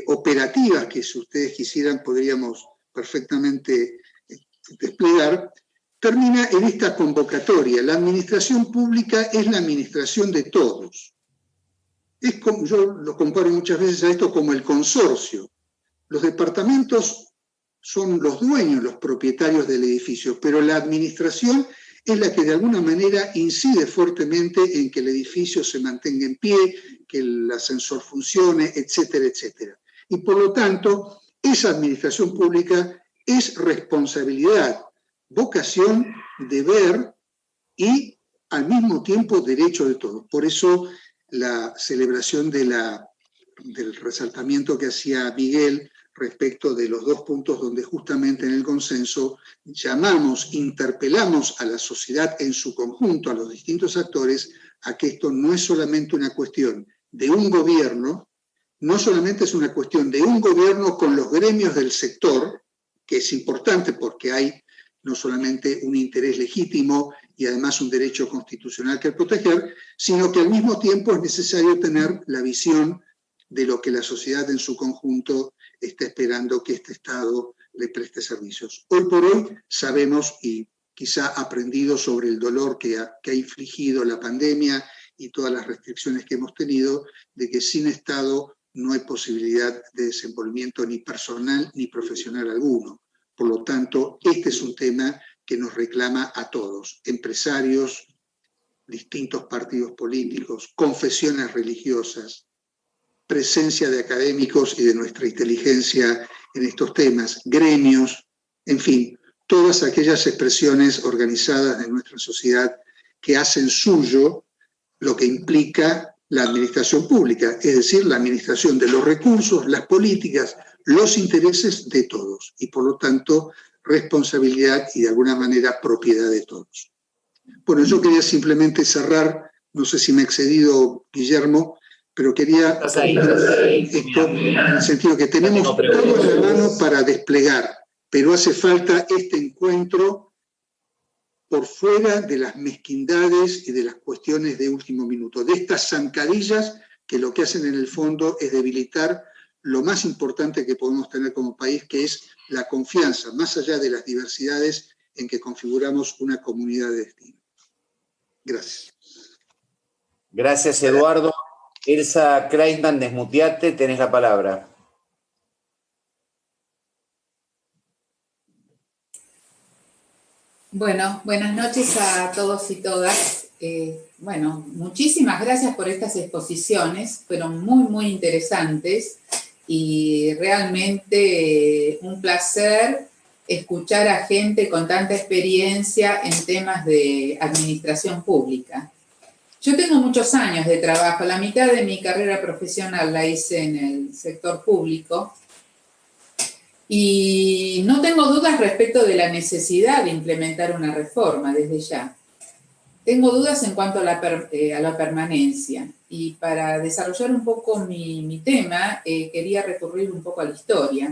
Speaker 6: operativas que si ustedes quisieran podríamos perfectamente desplegar, termina en esta convocatoria. La administración pública es la administración de todos. Es como, yo lo comparo muchas veces a esto como el consorcio. Los departamentos son los dueños, los propietarios del edificio, pero la administración es la que de alguna manera incide fuertemente en que el edificio se mantenga en pie, que el ascensor funcione, etcétera, etcétera. Y por lo tanto, esa administración pública es responsabilidad, vocación, deber y al mismo tiempo derecho de todos. Por eso la celebración del resaltamiento que hacía Miguel respecto de los dos puntos donde justamente en el consenso llamamos, interpelamos a la sociedad en su conjunto, a los distintos actores, a que esto no es solamente una cuestión de un gobierno, no solamente es una cuestión de un gobierno con los gremios del sector, que es importante porque hay no solamente un interés legítimo y además un derecho constitucional que proteger, sino que al mismo tiempo es necesario tener la visión de lo que la sociedad en su conjunto está esperando que este Estado le preste servicios. Hoy por hoy sabemos, y quizá aprendido sobre el dolor que ha infligido la pandemia y todas las restricciones que hemos tenido, de que sin Estado no hay posibilidad de desenvolvimiento ni personal ni profesional alguno. Por lo tanto, este es un tema que nos reclama a todos, empresarios, distintos partidos políticos, confesiones religiosas, presencia de académicos y de nuestra inteligencia en estos temas, gremios, en fin, todas aquellas expresiones organizadas de nuestra sociedad que hacen suyo lo que implica la administración pública, es decir, la administración de los recursos, las políticas, los intereses de todos y por lo tanto responsabilidad y de alguna manera propiedad de todos. Bueno, yo quería simplemente cerrar, no sé si me he excedido, Guillermo, pero quería esto en el sentido que tenemos todo en la mano para desplegar, pero hace falta este encuentro por fuera de las mezquindades y de las cuestiones de último minuto, de estas zancadillas que lo que hacen en el fondo es debilitar lo más importante que podemos tener como país, que es la confianza, más allá de las diversidades en que configuramos una comunidad de destino. Gracias.
Speaker 1: Gracias, Eduardo. Elsa Kreisman, desmuteate, tenés la palabra.
Speaker 7: Bueno, buenas noches a todos y todas. Bueno, muchísimas gracias por estas exposiciones, fueron muy, muy interesantes y realmente un placer escuchar a gente con tanta experiencia en temas de administración pública. Yo tengo muchos años de trabajo, la mitad de mi carrera profesional la hice en el sector público y no tengo dudas respecto de la necesidad de implementar una reforma desde ya. Tengo dudas en cuanto a la permanencia y para desarrollar un poco mi tema quería recurrir un poco a la historia.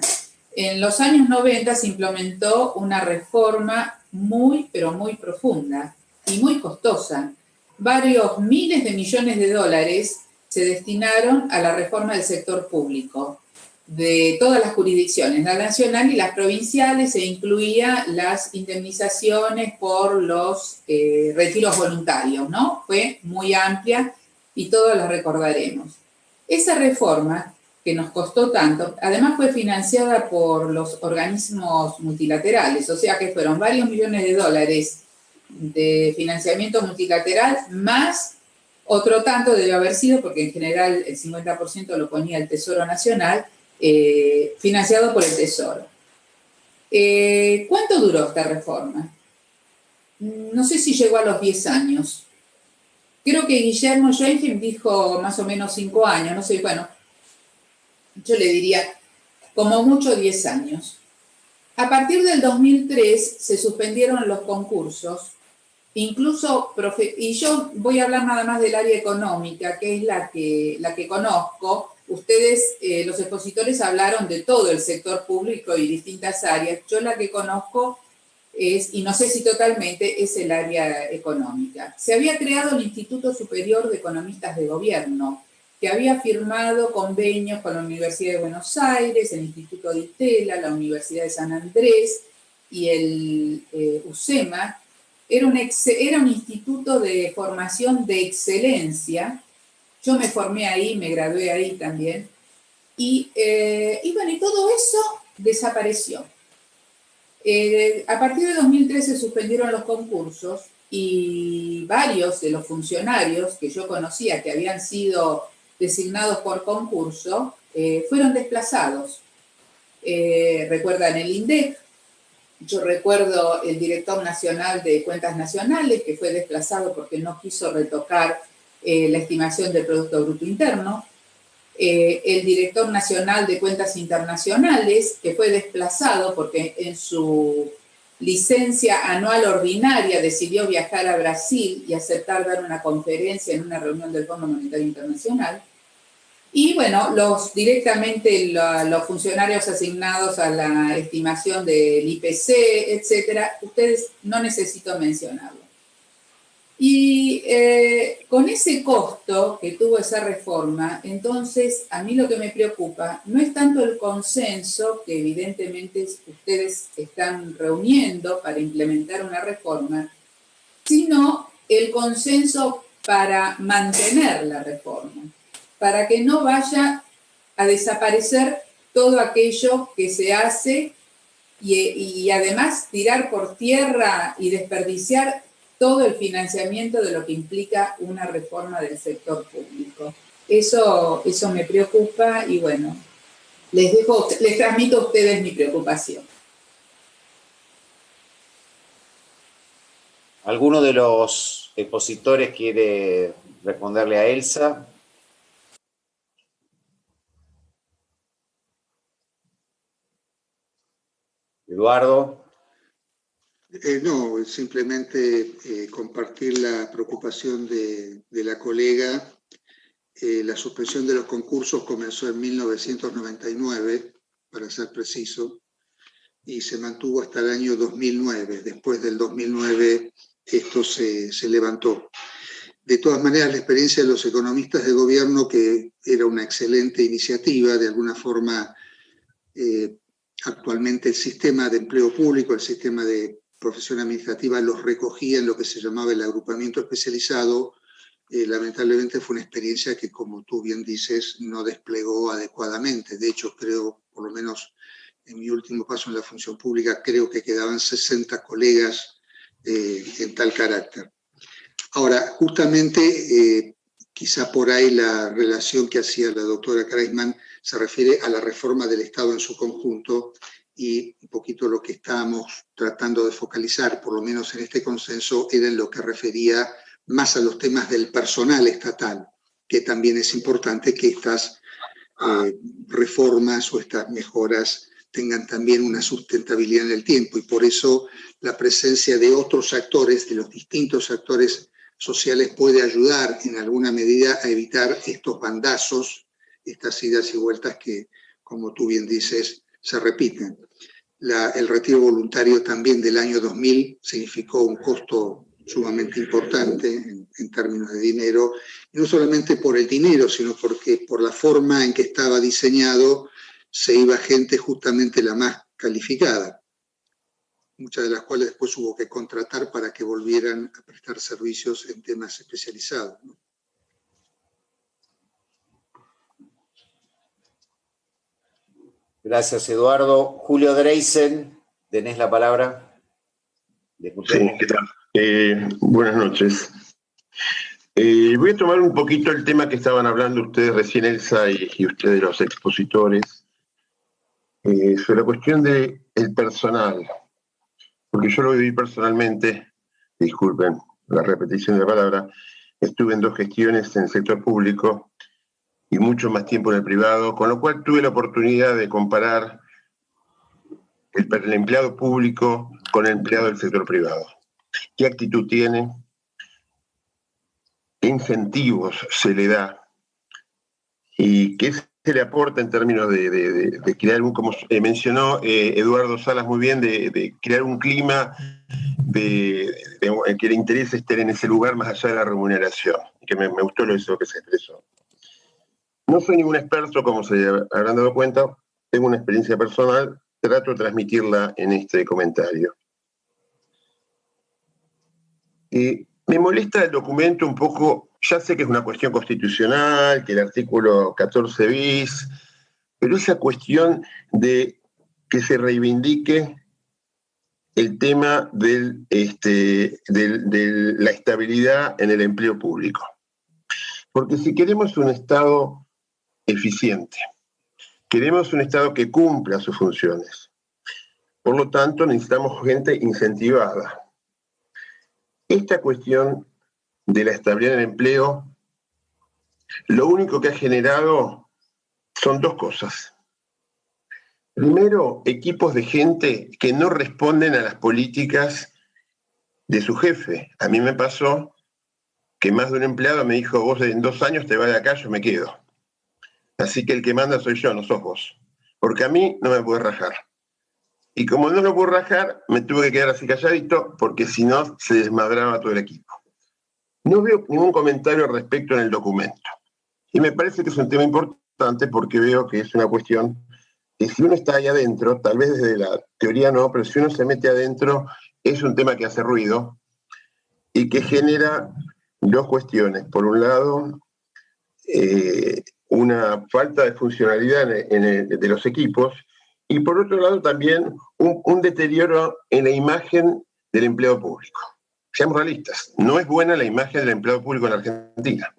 Speaker 7: En los años 90 se implementó una reforma muy, pero muy profunda y muy costosa. Varios miles de millones de dólares se destinaron a la reforma del sector público de todas las jurisdicciones, la nacional y las provinciales, e incluía las indemnizaciones por los retiros voluntarios, ¿no? Fue muy amplia y todos la recordaremos. Esa reforma, que nos costó tanto, además fue financiada por los organismos multilaterales, o sea que fueron varios millones de dólares de financiamiento multilateral, más otro tanto debe haber sido, porque en general el 50% lo ponía el Tesoro Nacional, financiado por el Tesoro. ¿Cuánto duró esta reforma? No sé si llegó a los 10 años. Creo que Guillermo Joachim dijo más o menos 5 años, no sé, bueno, yo le diría como mucho 10 años. A partir del 2003 se suspendieron los concursos, incluso, y yo voy a hablar nada más del área económica, que es la que conozco. Ustedes, los expositores, hablaron de todo el sector público y distintas áreas. Yo la que conozco es, y no sé si totalmente, es el área económica. Se había creado el Instituto Superior de Economistas de Gobierno, que había firmado convenios con la Universidad de Buenos Aires, el Instituto de Itela, la Universidad de San Andrés y el UCEMA. Era un instituto de formación de excelencia. Yo me formé ahí, me gradué ahí también. Y bueno, y todo eso desapareció. A partir de 2013 se suspendieron los concursos y varios de los funcionarios que yo conocía que habían sido designados por concurso fueron desplazados. Recuerdan el INDEC. Yo recuerdo el director nacional de Cuentas Nacionales, que fue desplazado porque no quiso retocar la estimación del Producto Bruto Interno. El director nacional de Cuentas Internacionales, que fue desplazado porque en su licencia anual ordinaria decidió viajar a Brasil y aceptar dar una conferencia en una reunión del Fondo Monetario Internacional. Y bueno, directamente los funcionarios asignados a la estimación del IPC, etcétera, ustedes no necesito mencionarlo. Y con ese costo que tuvo esa reforma, entonces a mí lo que me preocupa no es tanto el consenso que evidentemente ustedes están reuniendo para implementar una reforma, sino el consenso para mantener la reforma, para que no vaya a desaparecer todo aquello que se hace y además tirar por tierra y desperdiciar todo el financiamiento de lo que implica una reforma del sector público. Eso me preocupa y bueno, les transmito a ustedes mi preocupación.
Speaker 1: ¿Alguno de los expositores quiere responderle a Elsa? Eduardo.
Speaker 6: No, simplemente compartir la preocupación de la colega. La suspensión de los concursos comenzó en 1999, para ser preciso, y se mantuvo hasta el año 2009. Después del 2009 esto se levantó. De todas maneras, la experiencia de los economistas de gobierno, que era una excelente iniciativa, de alguna forma, actualmente el sistema de empleo público, el sistema de profesión administrativa los recogía en lo que se llamaba el agrupamiento especializado. Lamentablemente fue una experiencia que, como tú bien dices, no desplegó adecuadamente. De hecho, creo, por lo menos en mi último paso en la función pública, creo que quedaban 60 colegas en tal carácter. Ahora, justamente, quizá por ahí la relación que hacía la doctora Kreisman se refiere a la reforma del Estado en su conjunto, y un poquito lo que estábamos tratando de focalizar, por lo menos en este consenso, era en lo que refería más a los temas del personal estatal, que también es importante que estas reformas o estas mejoras tengan también una sustentabilidad en el tiempo, y por eso la presencia de otros actores, de los distintos actores sociales, puede ayudar en alguna medida a evitar estos bandazos, estas idas y vueltas que, como tú bien dices, se repiten. El retiro voluntario también del año 2000 significó un costo sumamente importante en términos de dinero, y no solamente por el dinero, sino porque por la forma en que estaba diseñado se iba gente justamente la más calificada, muchas de las cuales después hubo que contratar para que volvieran a prestar servicios en temas especializados, ¿no?
Speaker 1: Gracias, Eduardo. Julio Dreisen, tenés la palabra.
Speaker 8: Sí, ¿qué tal? Buenas noches. Voy a tomar un poquito el tema que estaban hablando ustedes recién, Elsa, y ustedes los expositores, sobre la cuestión del personal, porque yo lo viví personalmente, disculpen la repetición de la palabra, estuve en 2 gestiones en el sector público y mucho más tiempo en el privado, con lo cual tuve la oportunidad de comparar el empleado público con el empleado del sector privado. ¿Qué actitud tiene? ¿Qué incentivos se le da? ¿Y qué se le aporta en términos de crear como mencionó Eduardo Salas muy bien, de crear un clima que le interese estar en ese lugar más allá de la remuneración? Que me gustó eso que se expresó. No soy ningún experto, como se habrán dado cuenta, tengo una experiencia personal, trato de transmitirla en este comentario. Me molesta el documento un poco, ya sé que es una cuestión constitucional, que el artículo 14 bis, pero esa cuestión de que se reivindique el tema de la estabilidad en el empleo público. Porque si queremos un Estado eficiente, queremos un Estado que cumpla sus funciones, por lo tanto necesitamos gente incentivada. Esta cuestión de la estabilidad en el empleo, lo único que ha generado son 2 cosas. Primero, equipos de gente que no responden a las políticas de su jefe. A mí me pasó que más de un empleado me dijo, vos en 2 años te vas de acá, yo me quedo. Así que el que manda soy yo, no sos vos. Porque a mí no me puede rajar. Y como no lo puedo rajar, me tuve que quedar así calladito, porque si no, se desmadraba todo el equipo. No veo ningún comentario al respecto en el documento. Y me parece que es un tema importante porque veo que es una cuestión que si uno está ahí adentro, tal vez desde la teoría no, pero si uno se mete adentro, es un tema que hace ruido y que genera 2 cuestiones. Por un lado, una falta de funcionalidad de los equipos, y por otro lado también un deterioro en la imagen del empleado público. Seamos realistas, no es buena la imagen del empleado público en Argentina,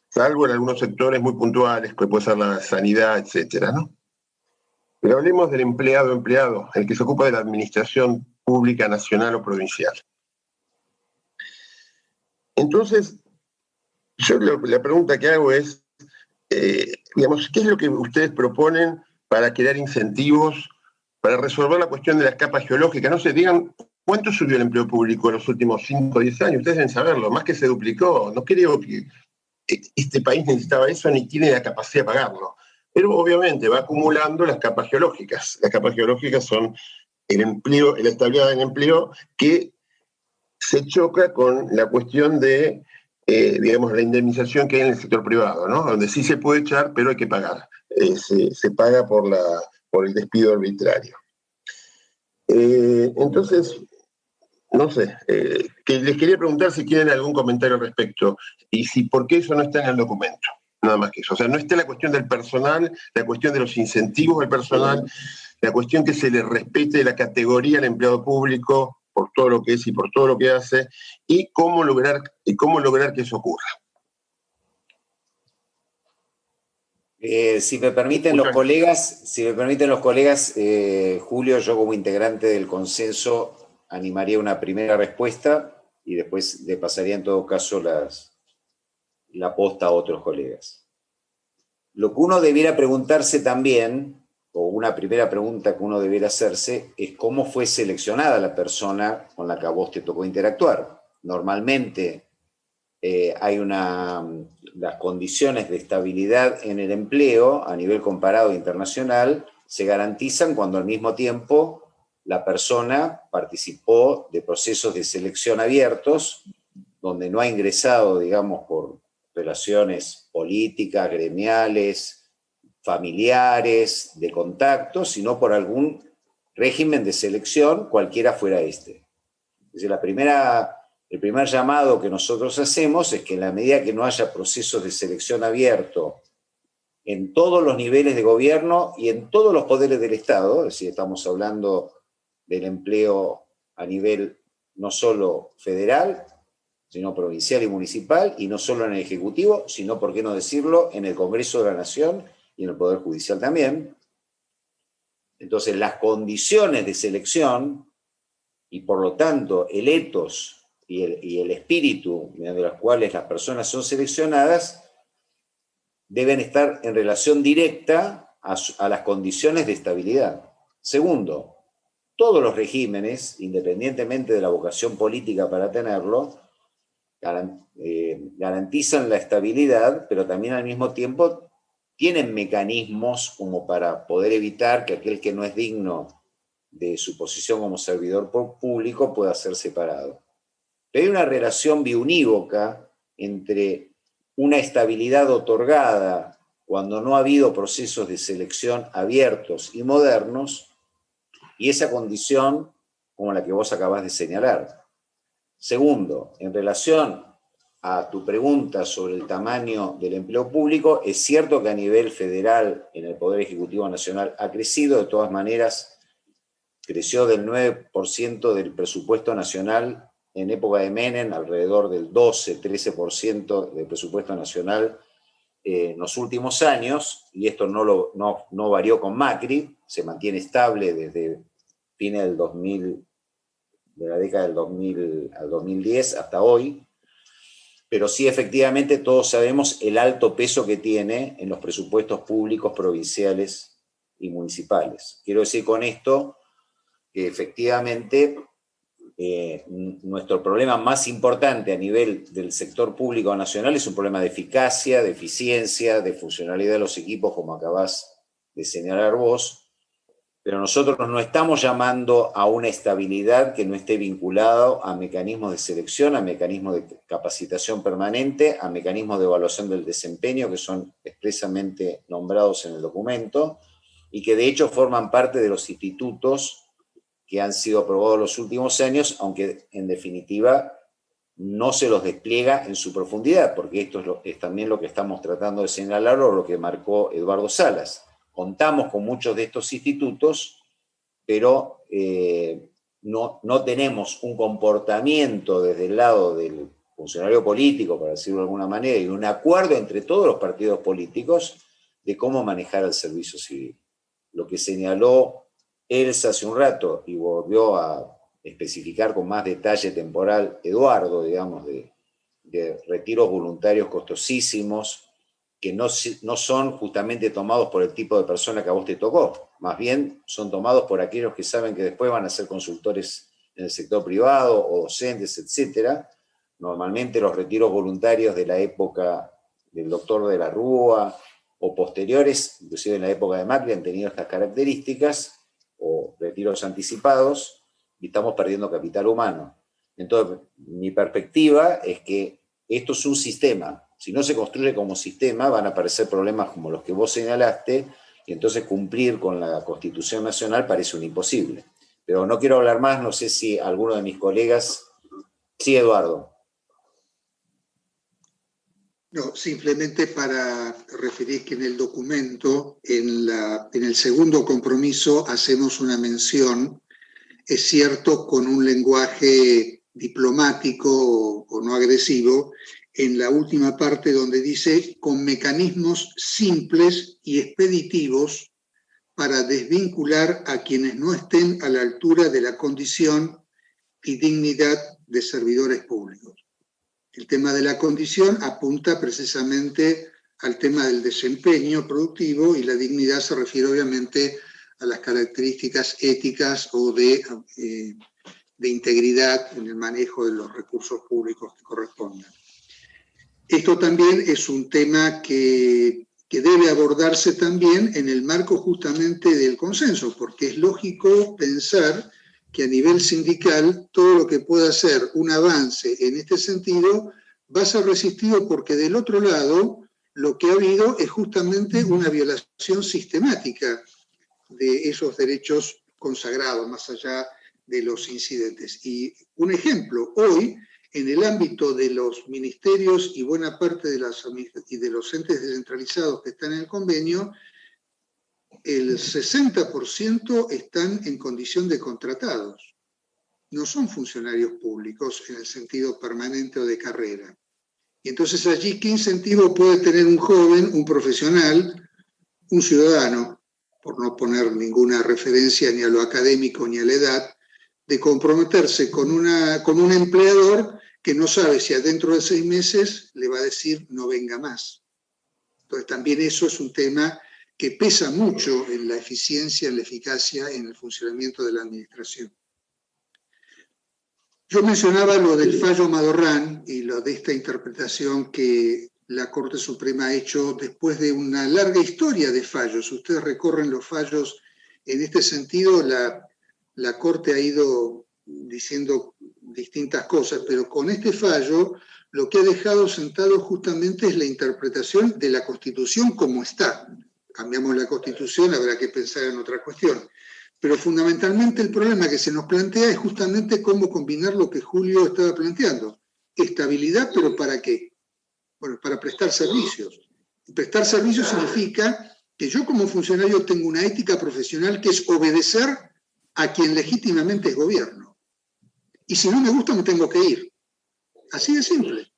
Speaker 8: salvo en algunos sectores muy puntuales, que puede ser la sanidad, etcétera, ¿no? Pero hablemos del empleado, el que se ocupa de la administración pública nacional o provincial. Entonces, yo la pregunta que hago es, digamos, ¿qué es lo que ustedes proponen para crear incentivos, para resolver la cuestión de las capas geológicas? No sé, digan, ¿cuánto subió el empleo público en los últimos 5 o 10 años? Ustedes deben saberlo, más que se duplicó. No creo que este país necesitaba eso ni tiene la capacidad de pagarlo. Pero obviamente va acumulando las capas geológicas. Las capas geológicas son el empleo, la estabilidad del empleo, que se choca con la cuestión de, digamos, la indemnización que hay en el sector privado, ¿no? Donde sí se puede echar, pero hay que pagar. Se paga por el despido arbitrario. Entonces, no sé, que les quería preguntar si tienen algún comentario al respecto y si por qué eso no está en el documento. Nada más que eso. O sea, no está la cuestión del personal, la cuestión de los incentivos del personal, la cuestión que se le respete la categoría al empleado público por todo lo que es y por todo lo que hace, y cómo lograr que eso ocurra.
Speaker 1: Si me permiten los colegas, Julio, yo como integrante del consenso animaría una primera respuesta y después le pasaría en todo caso la posta a otros colegas. Lo que uno debiera preguntarse también, o una primera pregunta que uno debiera hacerse, es cómo fue seleccionada la persona con la que a vos te tocó interactuar. Normalmente hay las condiciones de estabilidad en el empleo a nivel comparado internacional se garantizan cuando al mismo tiempo la persona participó de procesos de selección abiertos, donde no ha ingresado, digamos, por relaciones políticas, gremiales, familiares, de contacto, sino por algún régimen de selección, cualquiera fuera este. Es decir, el primer llamado que nosotros hacemos es que en la medida que no haya procesos de selección abierto en todos los niveles de gobierno y en todos los poderes del Estado, es decir, estamos hablando del empleo a nivel no solo federal, sino provincial y municipal, y no solo en el Ejecutivo, sino, por qué no decirlo, en el Congreso de la Nación y en el Poder Judicial también. Entonces, las condiciones de selección y, por lo tanto, el etos y el espíritu mediante los cuales las personas son seleccionadas deben estar en relación directa a las condiciones de estabilidad. Segundo, todos los regímenes, independientemente de la vocación política para tenerlo, garantizan la estabilidad, pero también al mismo tiempo tienen mecanismos como para poder evitar que aquel que no es digno de su posición como servidor público pueda ser separado. Pero hay una relación biunívoca entre una estabilidad otorgada cuando no ha habido procesos de selección abiertos y modernos y esa condición como la que vos acabás de señalar. Segundo, en relación a tu pregunta sobre el tamaño del empleo público, es cierto que a nivel federal en el Poder Ejecutivo Nacional ha crecido, de todas maneras creció del 9% del presupuesto nacional en época de Menem, alrededor del 12-13% del presupuesto nacional en los últimos años, y esto no varió con Macri, se mantiene estable desde fines del 2000, de la década del 2000 al 2010 hasta hoy, pero sí efectivamente todos sabemos el alto peso que tiene en los presupuestos públicos provinciales y municipales. Quiero decir con esto que efectivamente nuestro problema más importante a nivel del sector público nacional es un problema de eficacia, de eficiencia, de funcionalidad de los equipos, como acabás de señalar vos, pero nosotros no estamos llamando a una estabilidad que no esté vinculado a mecanismos de selección, a mecanismos de capacitación permanente, a mecanismos de evaluación del desempeño que son expresamente nombrados en el documento y que de hecho forman parte de los institutos que han sido aprobados los últimos años, aunque en definitiva no se los despliega en su profundidad, porque esto es también lo que estamos tratando de señalar o lo que marcó Eduardo Salas. Contamos con muchos de estos institutos, pero no tenemos un comportamiento desde el lado del funcionario político, para decirlo de alguna manera, y un acuerdo entre todos los partidos políticos de cómo manejar al servicio civil. Lo que señaló Elsa hace un rato y volvió a especificar con más detalle temporal Eduardo, digamos, de retiros voluntarios costosísimos, que no son justamente tomados por el tipo de persona que a vos te tocó, más bien son tomados por aquellos que saben que después van a ser consultores en el sector privado o docentes, etc. Normalmente los retiros voluntarios de la época del doctor de la Rúa o posteriores, inclusive en la época de Macri, han tenido estas características, o retiros anticipados, y estamos perdiendo capital humano. Entonces, mi perspectiva es que esto es un sistema. Si no se construye como sistema, van a aparecer problemas como los que vos señalaste, y entonces cumplir con la Constitución Nacional parece un imposible. Pero no quiero hablar más, no sé si alguno de mis colegas... Sí, Eduardo.
Speaker 6: No, simplemente para referir que en el documento, en el segundo compromiso, hacemos una mención es cierto, con un lenguaje diplomático o no agresivo, en la última parte donde dice con mecanismos simples y expeditivos para desvincular a quienes no estén a la altura de la condición y dignidad de servidores públicos. El tema de la condición apunta precisamente al tema del desempeño productivo y la dignidad se refiere obviamente a las características éticas o de integridad en el manejo de los recursos públicos que correspondan. Esto también es un tema que debe abordarse también en el marco justamente del consenso, porque es lógico pensar que a nivel sindical todo lo que pueda ser un avance en este sentido va a ser resistido porque del otro lado lo que ha habido es justamente una violación sistemática de esos derechos consagrados, más allá de los incidentes. Y un ejemplo, hoy, en el ámbito de los ministerios y buena parte de los entes descentralizados que están en el convenio, el 60% están en condición de contratados. No son funcionarios públicos en el sentido permanente o de carrera. Y entonces allí, ¿qué incentivo puede tener un joven, un profesional, un ciudadano, por no poner ninguna referencia ni a lo académico ni a la edad, de comprometerse con un empleador que no sabe si adentro de 6 meses le va a decir no venga más? Entonces también eso es un tema que pesa mucho en la eficiencia, en la eficacia, en el funcionamiento de la administración. Yo mencionaba lo del fallo Madorrán y lo de esta interpretación que la Corte Suprema ha hecho después de una larga historia de fallos. Ustedes recorren los fallos en este sentido, la Corte ha ido diciendo distintas cosas, pero con este fallo lo que ha dejado sentado justamente es la interpretación de la Constitución como está. Cambiamos la Constitución, habrá que pensar en otra cuestión. Pero fundamentalmente el problema que se nos plantea es justamente cómo combinar lo que Julio estaba planteando. Estabilidad, ¿pero para qué? Bueno, para prestar servicios. Y prestar servicios significa que yo como funcionario tengo una ética profesional que es obedecer a quien legítimamente es gobierno. Y si no me gusta me tengo que ir. Así de simple.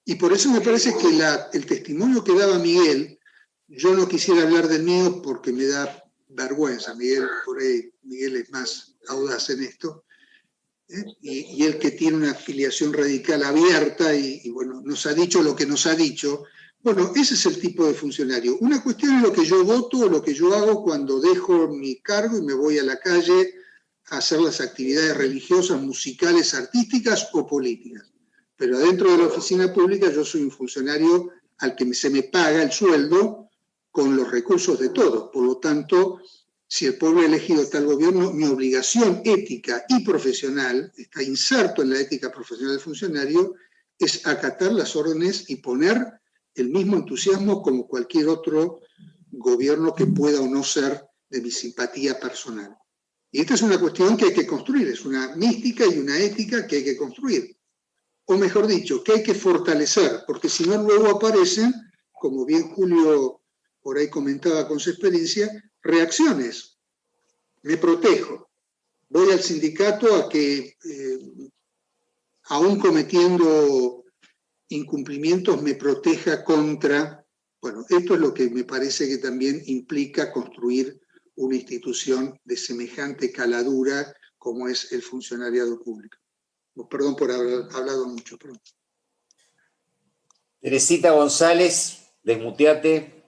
Speaker 6: Y por eso me parece que el testimonio que daba Miguel, yo no quisiera hablar del mío porque me da vergüenza. Miguel, por ahí, Miguel es más audaz en esto, y él que tiene una afiliación radical abierta y bueno, nos ha dicho lo que nos ha dicho. Bueno, ese es el tipo de funcionario. Una cuestión es lo que yo voto o lo que yo hago cuando dejo mi cargo y me voy a la calle a hacer las actividades religiosas, musicales, artísticas o políticas. Pero adentro de la oficina pública yo soy un funcionario al que se me paga el sueldo con los recursos de todos. Por lo tanto, si el pueblo ha elegido tal gobierno, mi obligación ética y profesional, está inserto en la ética profesional del funcionario, es acatar las órdenes y poner el mismo entusiasmo como cualquier otro gobierno que pueda o no ser de mi simpatía personal. Y esta es una cuestión que hay que construir, es una mística y una ética que hay que construir. O mejor dicho, que hay que fortalecer, porque si no luego aparecen, como bien Julio por ahí comentaba con su experiencia, reacciones. Me protejo. Voy al sindicato a que, aún cometiendo incumplimientos, me proteja contra... Bueno, esto es lo que me parece que también implica construir una institución de semejante caladura como es el funcionariado público. Perdón por haber hablado mucho. Perdón.
Speaker 1: Teresita González, desmuteate.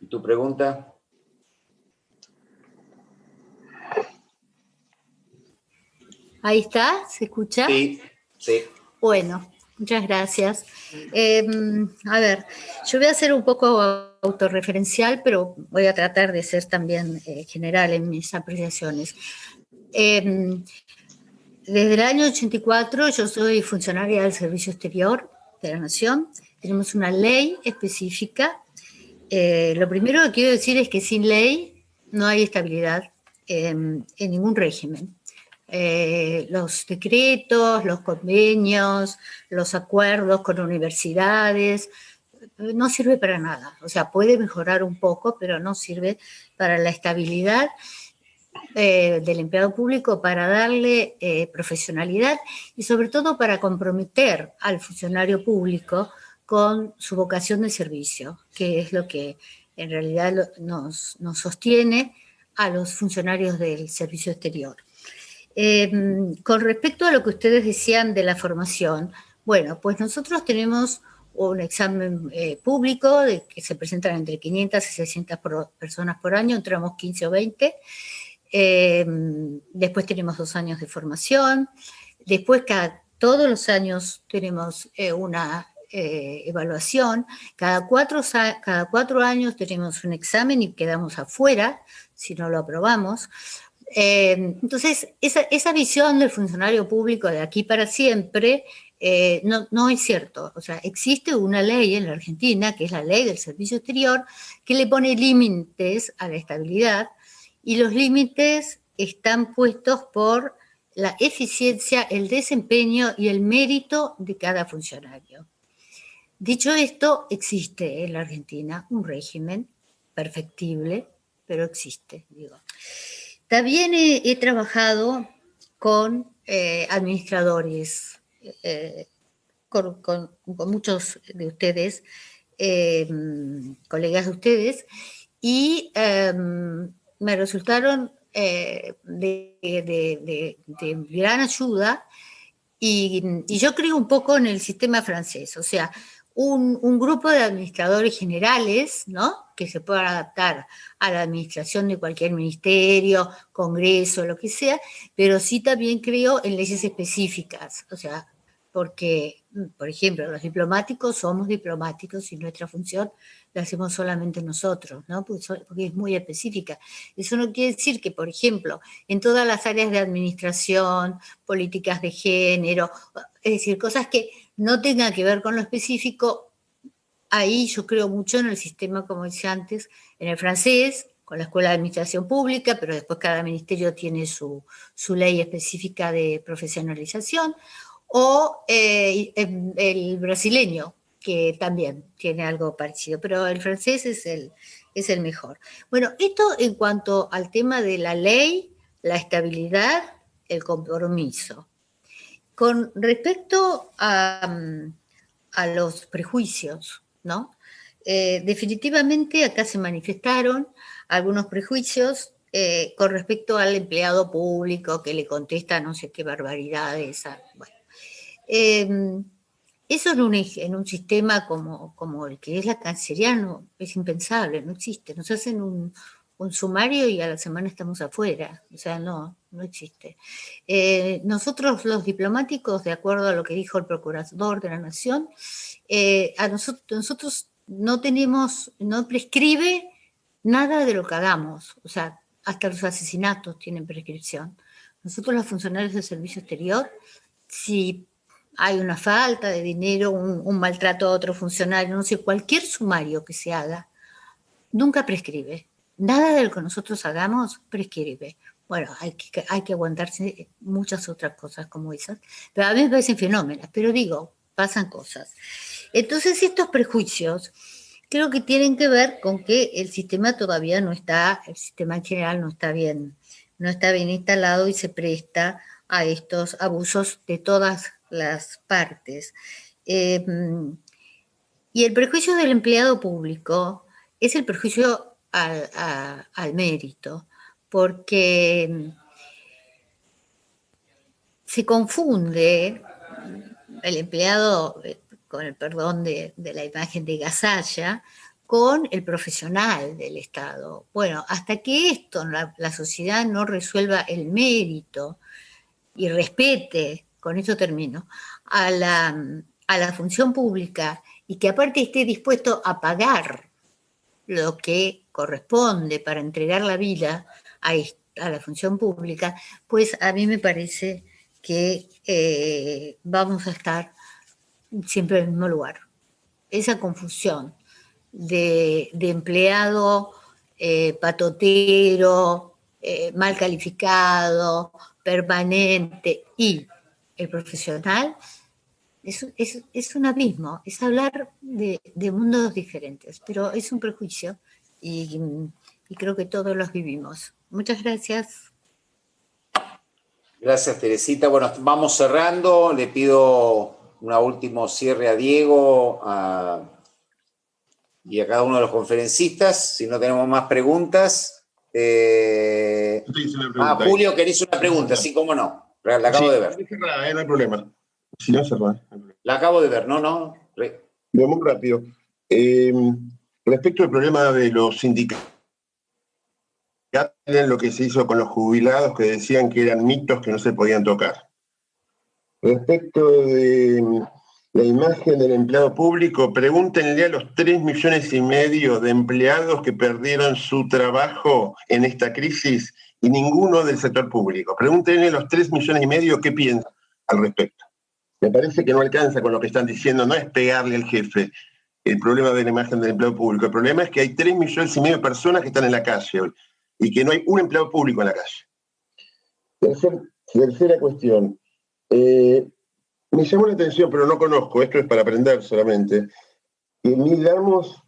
Speaker 1: ¿Y tu pregunta?
Speaker 9: Ahí está, ¿se escucha?
Speaker 1: Sí, sí.
Speaker 9: Bueno, muchas gracias. A ver, yo voy a ser un poco autorreferencial, pero voy a tratar de ser también general en mis apreciaciones. Desde el año 84 yo soy funcionaria del Servicio Exterior de la Nación. Tenemos una ley específica. Lo primero que quiero decir es que sin ley no hay estabilidad en ningún régimen. Los decretos, los convenios, los acuerdos con universidades, no sirve para nada. O sea, puede mejorar un poco, pero no sirve para la estabilidad del empleado público para darle profesionalidad y sobre todo para comprometer al funcionario público con su vocación de servicio, que es lo que en realidad nos sostiene a los funcionarios del servicio exterior. Con respecto a lo que ustedes decían de la formación, bueno, pues nosotros tenemos un examen público que se presentan entre 500 y 600 personas por año, entramos 15 o 20. Después tenemos 2 años de formación. Después todos los años tenemos una evaluación. Cada 4 años tenemos un examen y quedamos afuera si no lo aprobamos. Entonces, esa visión del funcionario público de aquí para siempre no es cierto. O sea, existe una ley en la Argentina, que es la ley del servicio exterior, que le pone límites a la estabilidad, y los límites están puestos por la eficiencia, el desempeño y el mérito de cada funcionario. Dicho esto, existe en la Argentina un régimen perfectible, pero existe, digo. También he trabajado con administradores, con muchos de ustedes, colegas de ustedes, y me resultaron de gran ayuda, y yo creo un poco en el sistema francés, o sea, un grupo de administradores generales, ¿no?, que se puedan adaptar a la administración de cualquier ministerio, congreso, lo que sea, pero sí también creo en leyes específicas, o sea, porque, por ejemplo, los diplomáticos somos diplomáticos y nuestra función la hacemos solamente nosotros, ¿no?, porque es muy específica. Eso no quiere decir que, por ejemplo, en todas las áreas de administración, políticas de género, es decir, cosas que no tengan que ver con lo específico, ahí yo creo mucho en el sistema, como decía antes, en el francés, con la Escuela de Administración Pública, pero después cada ministerio tiene su ley específica de profesionalización, o el brasileño, que también tiene algo parecido, pero el francés es el mejor. Bueno, esto en cuanto al tema de la ley, la estabilidad, el compromiso. Con respecto a los prejuicios, ¿no? Definitivamente acá se manifestaron algunos prejuicios con respecto al empleado público que le contesta no sé qué barbaridades. Bueno, eso en un sistema como el que es la Cancillería es impensable, no existe. Nos hacen un sumario y a la semana estamos afuera, o sea, no existe. Nosotros los diplomáticos, de acuerdo a lo que dijo el Procurador de la Nación, a nosotros no prescribe nada de lo que hagamos, o sea, hasta los asesinatos tienen prescripción. Nosotros los funcionarios del servicio exterior, si hay una falta de dinero, un maltrato a otro funcionario, no sé, cualquier sumario que se haga, nunca prescribe. Nada de lo que nosotros hagamos prescribe. Bueno, hay que aguantarse muchas otras cosas como esas, pero a mí me parecen fenómenos, pero digo, pasan cosas. Entonces, estos prejuicios creo que tienen que ver con que el sistema todavía no está, el sistema en general no está bien instalado y se presta a estos abusos de todas las partes. Y el prejuicio del empleado público es el prejuicio al mérito, porque se confunde el empleado, con el perdón de la imagen de Gasalla, con el profesional del Estado. Bueno, hasta que esto, la sociedad no resuelva el mérito y respete, con eso termino, a la función pública, y que aparte esté dispuesto a pagar lo que corresponde para entregar la vida a la función pública, pues a mí me parece que vamos a estar siempre en el mismo lugar. Esa confusión de empleado patotero, mal calificado, permanente, y el profesional es un abismo, es hablar de mundos diferentes, pero es un prejuicio y creo que todos los vivimos. Muchas gracias.
Speaker 1: Gracias, Teresita. Bueno, vamos cerrando. Le pido un último cierre a Diego y a cada uno de los conferencistas. Si no tenemos más preguntas. Julio, querés una pregunta, sí, cómo no. La acabo de ver.
Speaker 8: No hay problema. Si no, cerrada.
Speaker 1: La acabo de ver, no.
Speaker 8: Muy rápido. Respecto al problema de los sindicatos, lo que se hizo con los jubilados que decían que eran mitos que no se podían tocar. Respecto de la imagen del empleado público, pregúntenle a los 3,5 millones de empleados que perdieron su trabajo en esta crisis y ninguno del sector público. Pregúntenle a los 3,5 millones qué piensan al respecto. Me parece que no alcanza con lo que están diciendo, no es pegarle al jefe el problema de la imagen del empleado público. El problema es que hay 3,5 millones de personas que están en la calle hoy y que no hay un empleado público en la calle. Tercera cuestión. Me llamó la atención, pero no conozco, esto es para aprender solamente, que midamos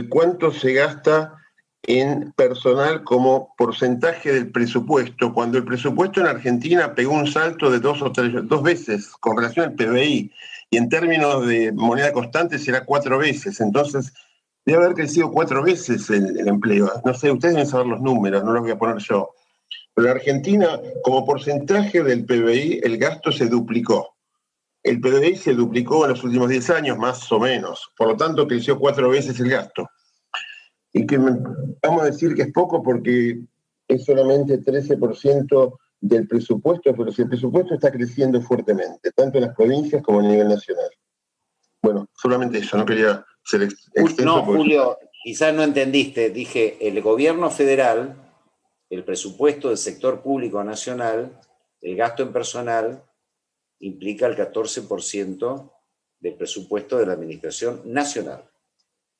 Speaker 8: cuánto se gasta en personal como porcentaje del presupuesto, cuando el presupuesto en Argentina pegó un salto de 2 veces con relación al PBI, y en términos de moneda constante será 4 veces, entonces debe haber crecido 4 veces el empleo. No sé, ustedes deben saber los números, no los voy a poner yo. Pero en Argentina, como porcentaje del PBI, el gasto se duplicó. El PBI se duplicó en los últimos 10 años, más o menos. Por lo tanto, creció 4 veces el gasto. Y que vamos a decir que es poco porque es solamente 13% del presupuesto, pero si el presupuesto está creciendo fuertemente, tanto en las provincias como a nivel nacional. Bueno, solamente eso, no quería ser extenso.
Speaker 1: No, Julio, quizás no entendiste. Dije, el gobierno federal, el presupuesto del sector público nacional, el gasto en personal, implica el 14% del presupuesto de la administración nacional.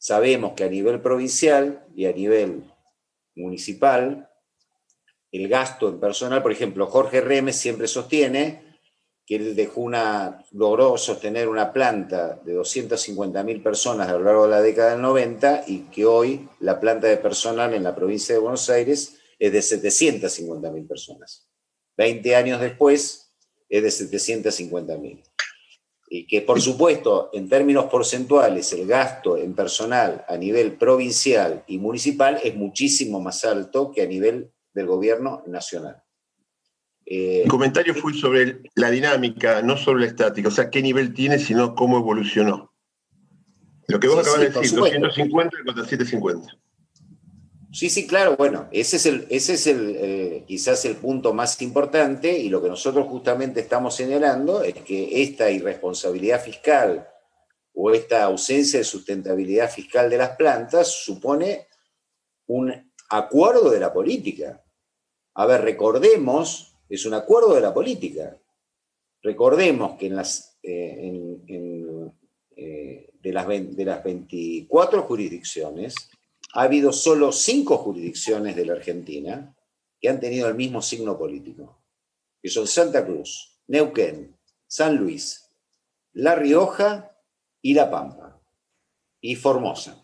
Speaker 1: Sabemos que a nivel provincial y a nivel municipal, el gasto en personal, por ejemplo, Jorge Remes siempre sostiene que él logró sostener una planta de 250.000 personas a lo largo de la década del 90 y que hoy la planta de personal en la provincia de Buenos Aires es de 750.000 personas. 20 años después es de 750.000. Y que, por supuesto, en términos porcentuales, el gasto en personal a nivel provincial y municipal es muchísimo más alto que a nivel del gobierno nacional.
Speaker 8: El comentario fue sobre la dinámica, no sobre la estática, o sea, qué nivel tiene, sino cómo evolucionó. Lo que vos acabas de decir, 250 y 450.
Speaker 1: Sí, claro, bueno, ese es quizás el punto más importante, y lo que nosotros justamente estamos señalando es que esta irresponsabilidad fiscal o esta ausencia de sustentabilidad fiscal de las plantas supone un acuerdo de la política. A ver, recordemos, es un acuerdo de la política. Recordemos que de las 24 jurisdicciones, ha habido solo 5 jurisdicciones de la Argentina que han tenido el mismo signo político, que son Santa Cruz, Neuquén, San Luis, La Rioja y La Pampa, y Formosa.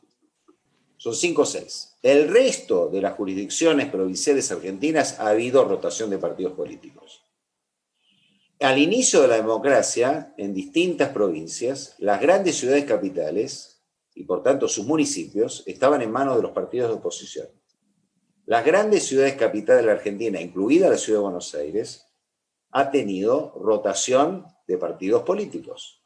Speaker 1: Son 5 o 6. El resto de las jurisdicciones provinciales argentinas ha habido rotación de partidos políticos. Al inicio de la democracia, en distintas provincias, las grandes ciudades capitales y por tanto sus municipios estaban en manos de los partidos de oposición. Las grandes ciudades capitales de la Argentina, incluida la ciudad de Buenos Aires, ha tenido rotación de partidos políticos.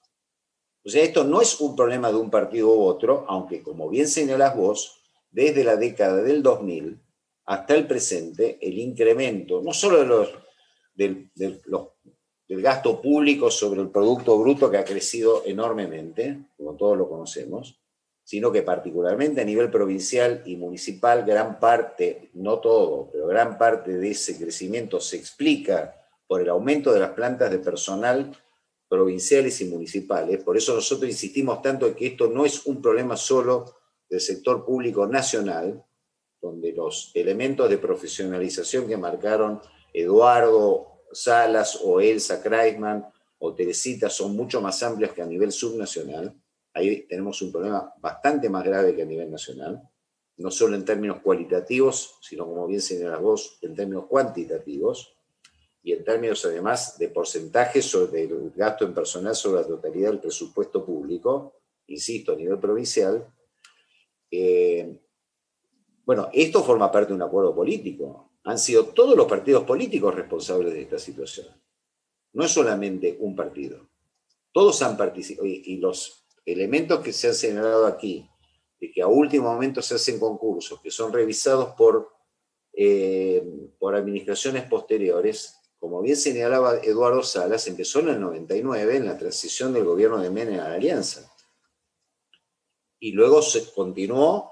Speaker 1: O sea, esto no es un problema de un partido u otro, aunque, como bien señalás vos, desde la década del 2000 hasta el presente, el incremento, no solo del gasto público sobre el Producto Bruto, que ha crecido enormemente, como todos lo conocemos, sino que particularmente a nivel provincial y municipal, gran parte, no todo, pero gran parte de ese crecimiento se explica por el aumento de las plantas de personal provinciales y municipales. Por eso nosotros insistimos tanto en que esto no es un problema solo del sector público nacional, donde los elementos de profesionalización que marcaron Eduardo Salas o Elsa Kreisman o Teresita son mucho más amplios que a nivel subnacional. Ahí tenemos un problema bastante más grave que a nivel nacional, no solo en términos cualitativos, sino, como bien señalas vos, en términos cuantitativos, y en términos además de porcentajes sobre el gasto en personal sobre la totalidad del presupuesto público, insisto, a nivel provincial. Bueno, esto forma parte de un acuerdo político. Han sido todos los partidos políticos responsables de esta situación. No es solamente un partido. Todos han participado, y los elementos que se han señalado aquí, de que a último momento se hacen concursos que son revisados por administraciones posteriores, como bien señalaba Eduardo Salas, empezó en el 99, en la transición del gobierno de Menem a la Alianza. Y luego se continuó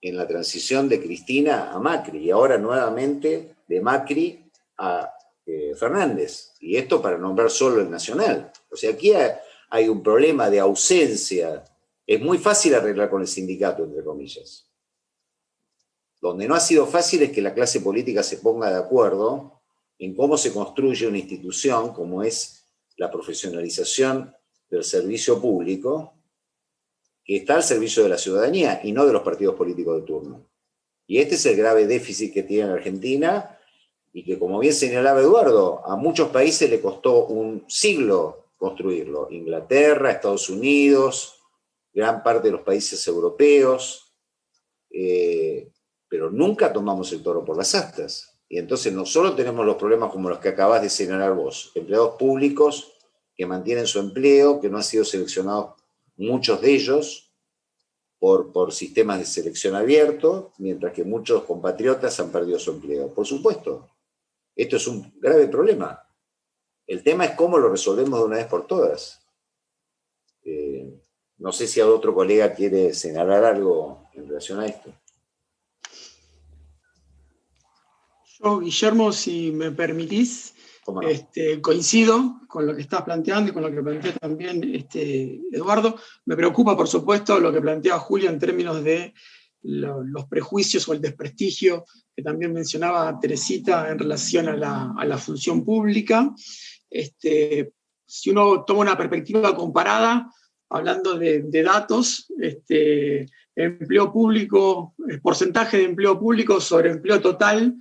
Speaker 1: en la transición de Cristina a Macri, y ahora nuevamente de Macri a Fernández. Y esto para nombrar solo el Nacional. O sea, aquí hay un problema de ausencia. Es muy fácil arreglar con el sindicato, entre comillas. Donde no ha sido fácil es que la clase política se ponga de acuerdo en cómo se construye una institución como es la profesionalización del servicio público, que está al servicio de la ciudadanía y no de los partidos políticos de turno. Y este es el grave déficit que tiene la Argentina y que, como bien señalaba Eduardo, a muchos países le costó un siglo construirlo. Inglaterra, Estados Unidos, gran parte de los países europeos, pero nunca tomamos el toro por las astas. Y entonces no solo tenemos los problemas como los que acabas de señalar vos, empleados públicos que mantienen su empleo, que no han sido seleccionados muchos de ellos por sistemas de selección abierto, mientras que muchos compatriotas han perdido su empleo. Por supuesto, esto es un grave problema. El tema es cómo lo resolvemos de una vez por todas. No sé si otro colega quiere señalar algo en relación a esto.
Speaker 2: Yo, Guillermo, si me permitís,
Speaker 1: ¿Cómo no?
Speaker 2: coincido con lo que estás planteando y con lo que plantea también Eduardo. Me preocupa, por supuesto, lo que plantea Julio en términos de los prejuicios o el desprestigio que también mencionaba Teresita en relación a la función pública. Si uno toma una perspectiva comparada, hablando de datos, empleo público, porcentaje de empleo público sobre empleo total,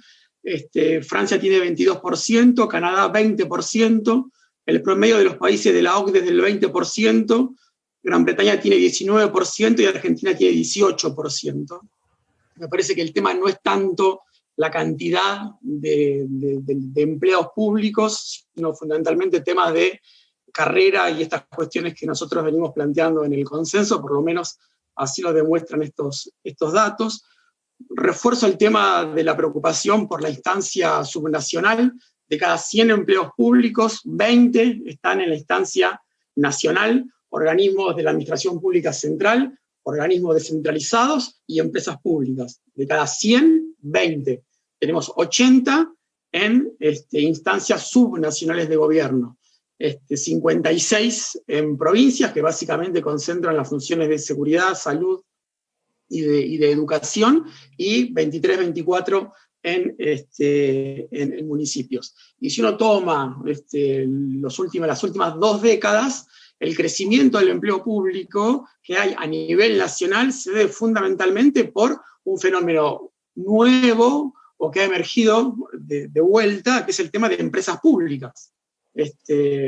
Speaker 2: Francia tiene 22%, Canadá 20%, el promedio de los países de la OCDE es del 20%, Gran Bretaña tiene 19% y Argentina tiene 18%. Me parece que el tema no es tanto la cantidad de empleados públicos, sino fundamentalmente temas de carrera y estas cuestiones que nosotros venimos planteando en el consenso, por lo menos así lo demuestran estos datos. Refuerzo el tema de la preocupación por la instancia subnacional. De cada 100 empleos públicos, 20 están en la instancia nacional, organismos de la administración pública central, organismos descentralizados y empresas públicas. De cada 100, 20. Tenemos 80 en instancias subnacionales de gobierno. 56 en provincias, que básicamente concentran las funciones de seguridad, salud y de educación, y 23, 24 en municipios. Y si uno toma las últimas 2 décadas, el crecimiento del empleo público que hay a nivel nacional se debe fundamentalmente por un fenómeno nuevo o que ha emergido de vuelta, que es el tema de empresas públicas.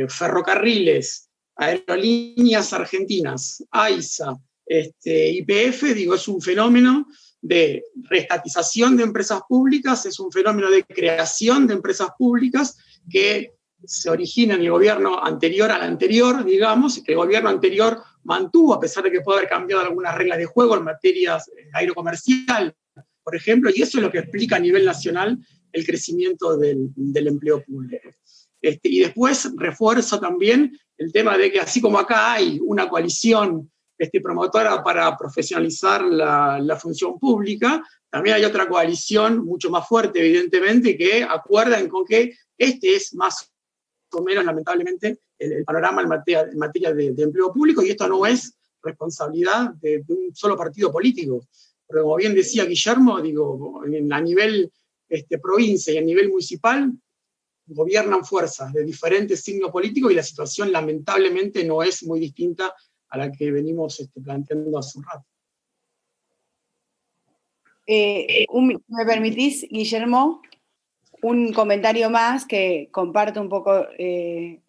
Speaker 2: Ferrocarriles, Aerolíneas Argentinas, AISA, YPF, es un fenómeno de reestatización de empresas públicas, es un fenómeno de creación de empresas públicas que se origina en el gobierno anterior al anterior, digamos, que el gobierno anterior mantuvo, a pesar de que puede haber cambiado algunas reglas de juego en materia aerocomercial, por ejemplo, y eso es lo que explica a nivel nacional el crecimiento del empleo público. Y después refuerzo también el tema de que así como acá hay una coalición promotora para profesionalizar la función pública, también hay otra coalición mucho más fuerte, evidentemente, que acuerdan con que es más o menos, lamentablemente, el panorama en materia de empleo público, y esto no es responsabilidad de un solo partido político. Pero como bien decía Guillermo, a nivel provincia y a nivel municipal, gobiernan fuerzas de diferentes signos políticos y la situación lamentablemente no es muy distinta a la que venimos planteando hace un rato.
Speaker 3: ¿Me permitís, Guillermo? Un comentario más que comparto un poco,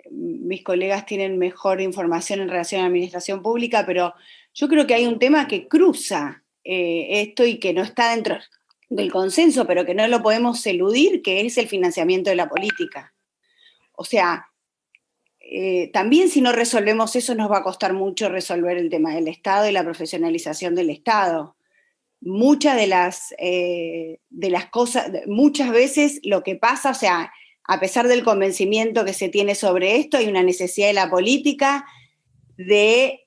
Speaker 3: mis colegas tienen mejor información en relación a la administración pública, pero yo creo que hay un tema que cruza esto y que no está dentro del consenso, pero que no lo podemos eludir, que es el financiamiento de la política. O sea, también si no resolvemos eso nos va a costar mucho resolver el tema del Estado y la profesionalización del Estado. Muchas de las cosas, muchas veces lo que pasa, o sea, a pesar del convencimiento que se tiene sobre esto, hay una necesidad de la política de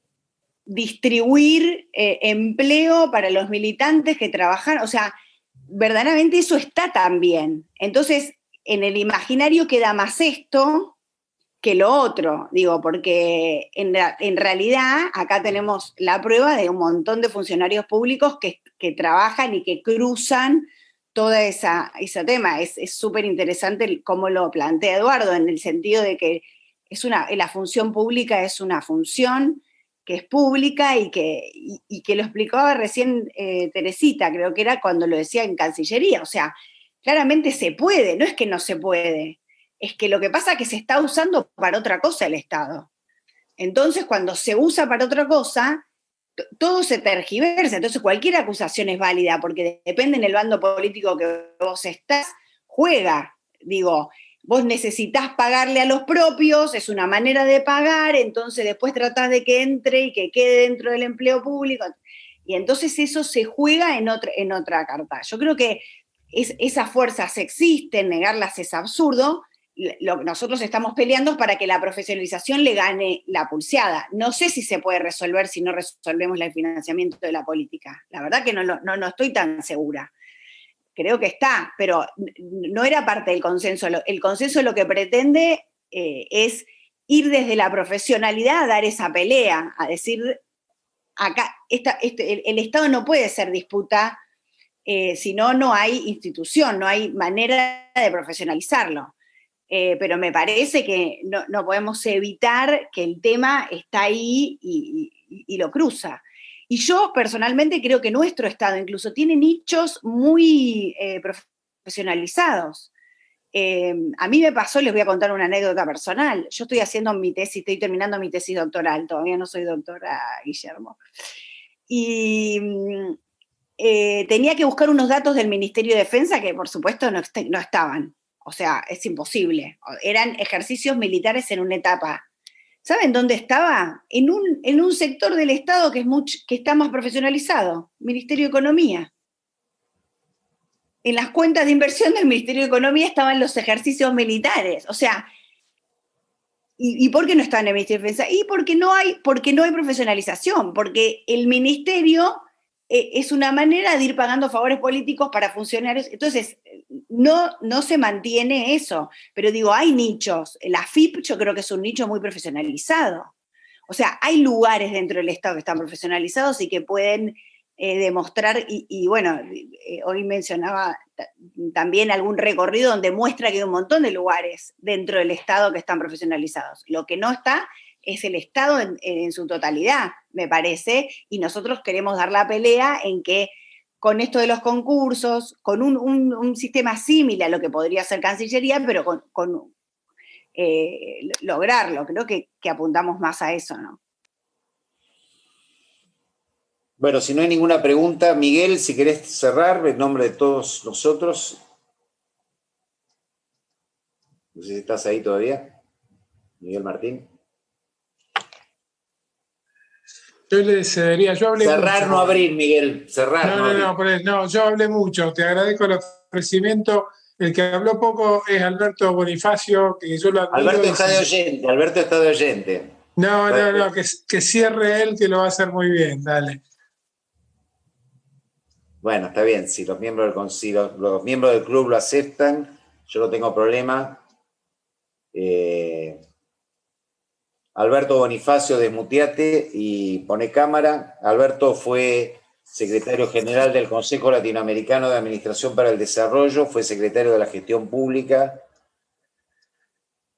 Speaker 3: distribuir empleo para los militantes que trabajan, o sea, verdaderamente eso está también. Entonces, en el imaginario queda más esto que lo otro, digo, porque en realidad acá tenemos la prueba de un montón de funcionarios públicos que trabajan y que cruzan toda esa tema. Es súper interesante cómo lo plantea Eduardo, en el sentido de que la función pública es una función que es pública y que lo explicaba recién Teresita, creo que era cuando lo decía en Cancillería, o sea, claramente se puede, no es que no se puede, es que lo que pasa es que se está usando para otra cosa el Estado. Entonces, cuando se usa para otra cosa, todo se tergiversa, entonces cualquier acusación es válida, porque depende en el bando político que vos estás, juega, digo, vos necesitás pagarle a los propios, es una manera de pagar, entonces después tratás de que entre y que quede dentro del empleo público, y entonces eso se juega en otra carta. Yo creo que esas fuerzas existen, negarlas es absurdo. Lo que nosotros estamos peleando es para que la profesionalización le gane la pulseada. No sé si se puede resolver si no resolvemos el financiamiento de la política. La verdad que no estoy tan segura. Creo que está, pero no era parte del consenso. El consenso lo que pretende es ir desde la profesionalidad a dar esa pelea, a decir, acá el Estado no puede ser disputa, si no hay institución, no hay manera de profesionalizarlo. Pero me parece que no podemos evitar que el tema está ahí y lo cruza. Y yo personalmente creo que nuestro Estado incluso tiene nichos muy profesionalizados. A mí me pasó, les voy a contar una anécdota personal. Yo estoy haciendo mi tesis, estoy terminando mi tesis doctoral, todavía no soy doctora, Guillermo. Y tenía que buscar unos datos del Ministerio de Defensa que por supuesto no estaban. O sea, es imposible. Eran ejercicios militares en una etapa. ¿Saben dónde estaba? En un sector del Estado que está más profesionalizado, Ministerio de Economía. En las cuentas de inversión del Ministerio de Economía estaban los ejercicios militares. O sea, ¿y por qué no estaban en el Ministerio de Defensa? Y porque no hay profesionalización, porque el ministerio es una manera de ir pagando favores políticos para funcionarios. Entonces, no se mantiene eso. Pero digo, hay nichos. La AFIP yo creo que es un nicho muy profesionalizado. O sea, hay lugares dentro del Estado que están profesionalizados y que pueden demostrar, y bueno, hoy mencionaba también algún recorrido donde muestra que hay un montón de lugares dentro del Estado que están profesionalizados. Lo que no está es el Estado en su totalidad, me parece, y nosotros queremos dar la pelea en que con esto de los concursos, con un sistema similar a lo que podría ser Cancillería, pero con lograrlo. Creo que apuntamos más a eso, ¿no?
Speaker 1: Bueno, si no hay ninguna pregunta, Miguel, si querés cerrar en nombre de todos nosotros. No sé si estás ahí todavía, Miguel Martín.
Speaker 5: Yo le cedería, yo hablé
Speaker 1: cerrar,
Speaker 5: mucho.
Speaker 1: No abrir, Miguel, cerrar,
Speaker 5: no, yo hablé mucho, te agradezco el ofrecimiento. El que habló poco es Alberto Bonifacio, que yo lo admiro.
Speaker 1: Alberto está de oyente.
Speaker 5: No, que cierre él, que lo va a hacer muy bien, dale.
Speaker 1: Bueno, está bien, si los miembros del club lo aceptan, yo no tengo problema. Alberto Bonifacio, desmuteate y pone cámara. Alberto fue secretario general del Consejo Latinoamericano de Administración para el Desarrollo, fue secretario de la Gestión Pública,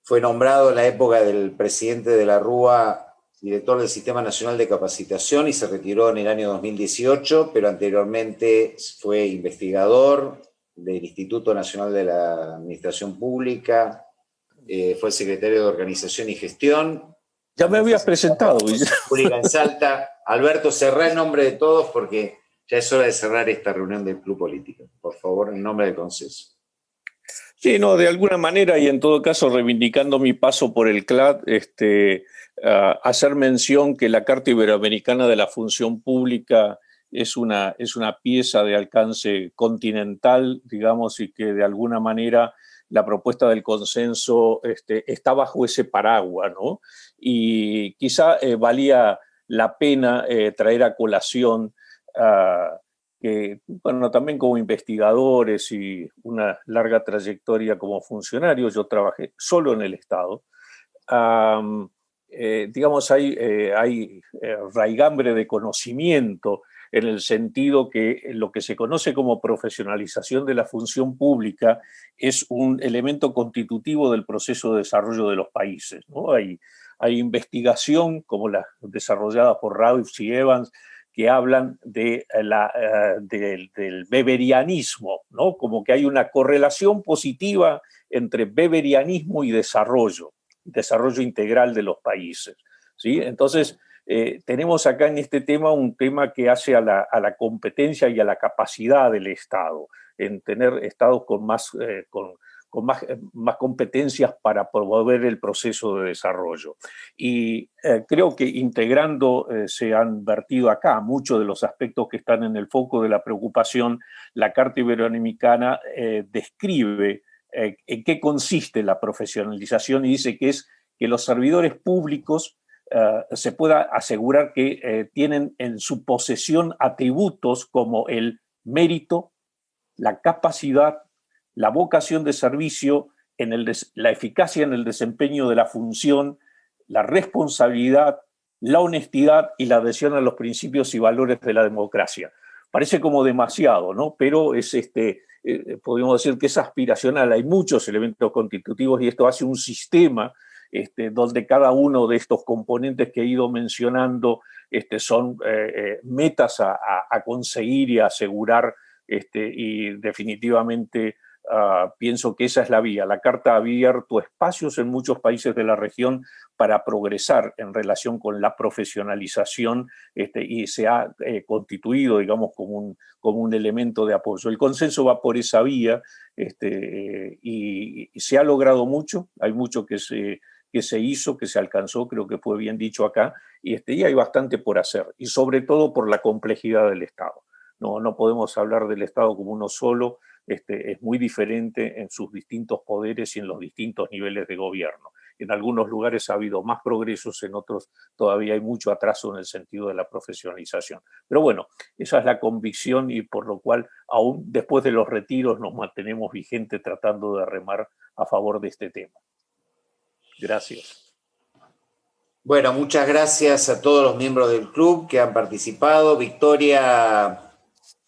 Speaker 1: fue nombrado en la época del presidente de la Rúa director del Sistema Nacional de Capacitación y se retiró en el año 2018, pero anteriormente fue investigador del Instituto Nacional de la Administración Pública, fue secretario de Organización y Gestión.
Speaker 10: Ya me habías presentado.
Speaker 1: Pública en Salta. Alberto, cerrá en nombre de todos porque ya es hora de cerrar esta reunión del Club Político. Por favor, en nombre del consenso.
Speaker 10: Sí, no, de alguna manera y en todo caso reivindicando mi paso por el CLAD, hacer mención que la Carta Iberoamericana de la Función Pública es una pieza de alcance continental, digamos, y que de alguna manera la propuesta del consenso está bajo ese paraguas, ¿no? Y quizá valía la pena traer a colación que, bueno, también como investigadores y una larga trayectoria como funcionario, yo trabajé solo en el Estado, digamos, hay raigambre de conocimiento en el sentido que lo que se conoce como profesionalización de la función pública es un elemento constitutivo del proceso de desarrollo de los países, ¿no? Hay investigación, como la desarrollada por Rauf y Evans, que hablan del weberianismo, ¿no? Como que hay una correlación positiva entre weberianismo y desarrollo integral de los países, ¿sí? Entonces, tenemos acá en este tema un tema que hace a la competencia y a la capacidad del Estado, en tener estados con más competencias para promover el proceso de desarrollo. Y creo que integrando se han vertido acá muchos de los aspectos que están en el foco de la preocupación. La Carta Iberoamericana describe en qué consiste la profesionalización y dice que es que los servidores públicos se pueda asegurar que tienen en su posesión atributos como el mérito, la capacidad, la vocación de servicio, la eficacia en el desempeño de la función, la responsabilidad, la honestidad y la adhesión a los principios y valores de la democracia. Parece como demasiado, ¿no? Pero es podríamos decir que es aspiracional. Hay muchos elementos constitutivos y esto hace un sistema donde cada uno de estos componentes que he ido mencionando son metas a conseguir y a asegurar, y definitivamente pienso que esa es la vía. La Carta ha abierto espacios en muchos países de la región para progresar en relación con la profesionalización y se ha constituido, digamos, como un elemento de apoyo. El consenso va por esa vía y se ha logrado mucho. Hay mucho que se hizo, que se alcanzó, creo que fue bien dicho acá, y hay bastante por hacer, y sobre todo por la complejidad del Estado. No podemos hablar del Estado como uno solo, es muy diferente en sus distintos poderes y en los distintos niveles de gobierno. En algunos lugares ha habido más progresos, en otros todavía hay mucho atraso en el sentido de la profesionalización. Pero bueno, esa es la convicción y por lo cual aún después de los retiros nos mantenemos vigentes tratando de remar a favor de este tema. Gracias.
Speaker 1: Bueno, muchas gracias a todos los miembros del club que han participado. Victoria,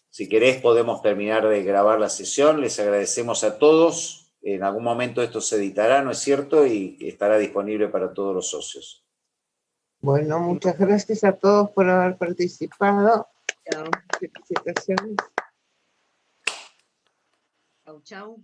Speaker 1: si querés podemos terminar de grabar la sesión. Les agradecemos a todos. En algún momento esto se editará, ¿no es cierto? Y estará disponible para todos los socios.
Speaker 4: Bueno, muchas gracias a todos por haber participado. Felicitaciones.
Speaker 9: Chau, chau.